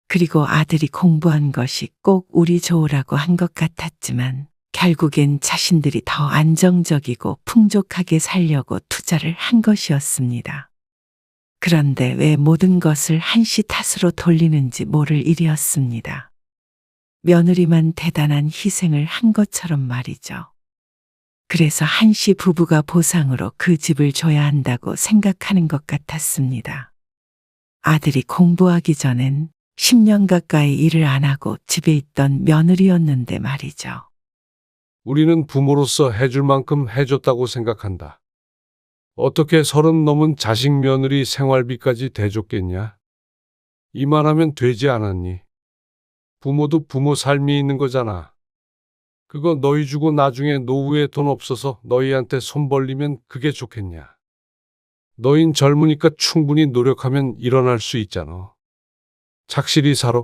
그리고 아들이 공부한 것이 꼭 우리 좋으라고 한 것 같았지만 결국엔 자신들이 더 안정적이고 풍족하게 살려고 투자를 한 것이었습니다. 그런데 왜 모든 것을 한 씨 탓으로 돌리는지 모를 일이었습니다. 며느리만 대단한 희생을 한 것처럼 말이죠. 그래서 한 씨 부부가 보상으로 그 집을 줘야 한다고 생각하는 것 같았습니다. 아들이 공부하기 전엔 10년 가까이 일을 안 하고 집에 있던 며느리였는데 말이죠. 우리는 부모로서 해줄 만큼 해줬다고 생각한다. 어떻게 30 넘은 자식 며느리 생활비까지 대줬겠냐? 이만하면 되지 않았니? 부모도 부모 삶이 있는 거잖아. 그거 너희 주고 나중에 노후에 돈 없어서 너희한테 손 벌리면 그게 좋겠냐? 너흰 젊으니까 충분히 노력하면 일어날 수 있잖아. 착실히 살아.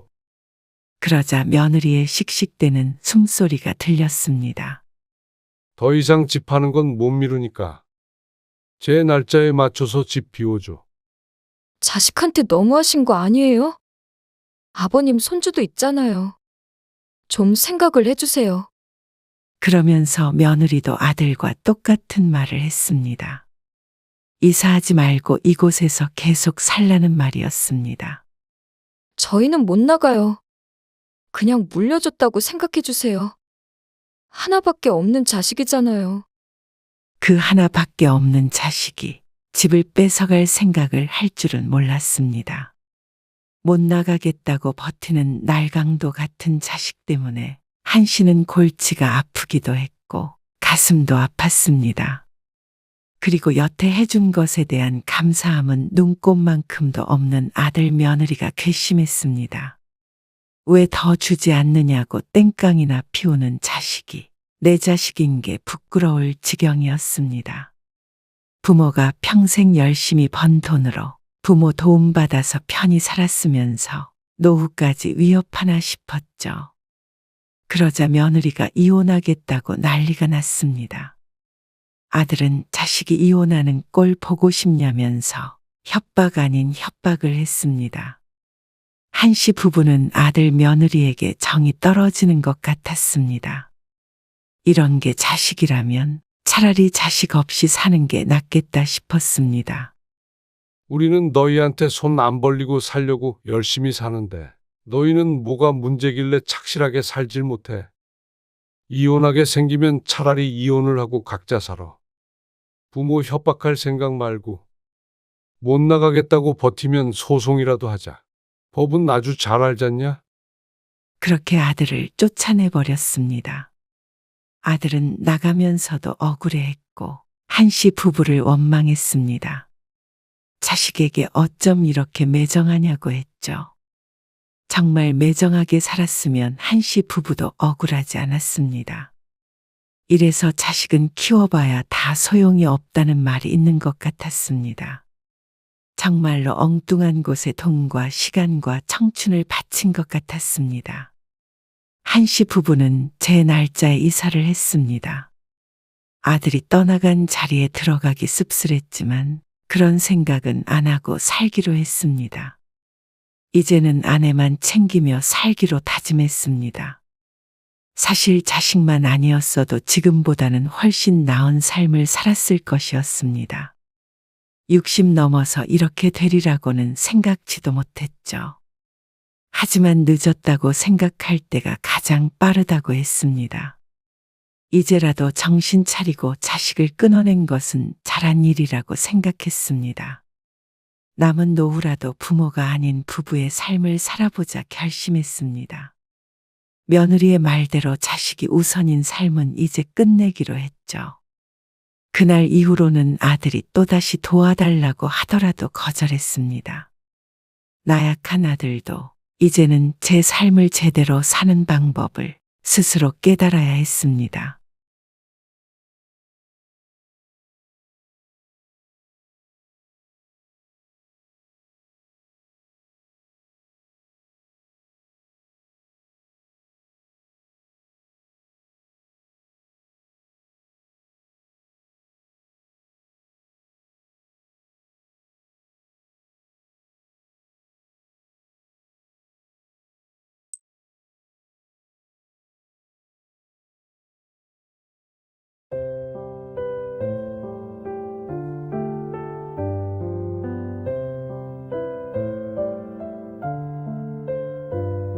그러자 며느리의 씩씩대는 숨소리가 들렸습니다. 더 이상 집 파는 건 못 미루니까 제 날짜에 맞춰서 집 비워줘. 자식한테 너무하신 거 아니에요? 아버님 손주도 있잖아요. 좀 생각을 해주세요. 그러면서 며느리도 아들과 똑같은 말을 했습니다. 이사하지 말고 이곳에서 계속 살라는 말이었습니다. 저희는 못 나가요. 그냥 물려줬다고 생각해주세요. 하나밖에 없는 자식이잖아요. 그 하나밖에 없는 자식이 집을 뺏어갈 생각을 할 줄은 몰랐습니다. 못 나가겠다고 버티는 날강도 같은 자식 때문에 한 씨는 골치가 아프기도 했고 가슴도 아팠습니다. 그리고 여태 해준 것에 대한 감사함은 눈꼽만큼도 없는 아들 며느리가 괘씸했습니다. 왜 더 주지 않느냐고 땡깡이나 피우는 자식이 내 자식인 게 부끄러울 지경이었습니다. 부모가 평생 열심히 번 돈으로 부모 도움받아서 편히 살았으면서 노후까지 위협하나 싶었죠. 그러자 며느리가 이혼하겠다고 난리가 났습니다. 아들은 자식이 이혼하는 꼴 보고 싶냐면서 협박 아닌 협박을 했습니다. 한 씨 부부는 아들 며느리에게 정이 떨어지는 것 같았습니다. 이런 게 자식이라면 차라리 자식 없이 사는 게 낫겠다 싶었습니다. 우리는 너희한테 손 안 벌리고 살려고 열심히 사는데 너희는 뭐가 문제길래 착실하게 살질 못해. 이혼하게 생기면 차라리 이혼을 하고 각자 살아. 부모 협박할 생각 말고 못 나가겠다고 버티면 소송이라도 하자. 법은 아주 잘 알잖냐? 그렇게 아들을 쫓아내버렸습니다. 아들은 나가면서도 억울해했고 한 씨 부부를 원망했습니다. 자식에게 어쩜 이렇게 매정하냐고 했죠. 정말 매정하게 살았으면 한 씨 부부도 억울하지 않았습니다. 이래서 자식은 키워봐야 다 소용이 없다는 말이 있는 것 같았습니다. 정말로 엉뚱한 곳에 돈과 시간과 청춘을 바친 것 같았습니다. 한씨 부부는 제 날짜에 이사를 했습니다. 아들이 떠나간 자리에 들어가기 씁쓸했지만 그런 생각은 안 하고 살기로 했습니다. 이제는 아내만 챙기며 살기로 다짐했습니다. 사실 자식만 아니었어도 지금보다는 훨씬 나은 삶을 살았을 것이었습니다. 60 넘어서 이렇게 되리라고는 생각지도 못했죠. 하지만 늦었다고 생각할 때가 가장 빠르다고 했습니다. 이제라도 정신 차리고 자식을 끊어낸 것은 잘한 일이라고 생각했습니다. 남은 노후라도 부모가 아닌 부부의 삶을 살아보자 결심했습니다. 며느리의 말대로 자식이 우선인 삶은 이제 끝내기로 했죠. 그날 이후로는 아들이 또다시 도와달라고 하더라도 거절했습니다. 나약한 아들도 이제는 제 삶을 제대로 사는 방법을 스스로 깨달아야 했습니다.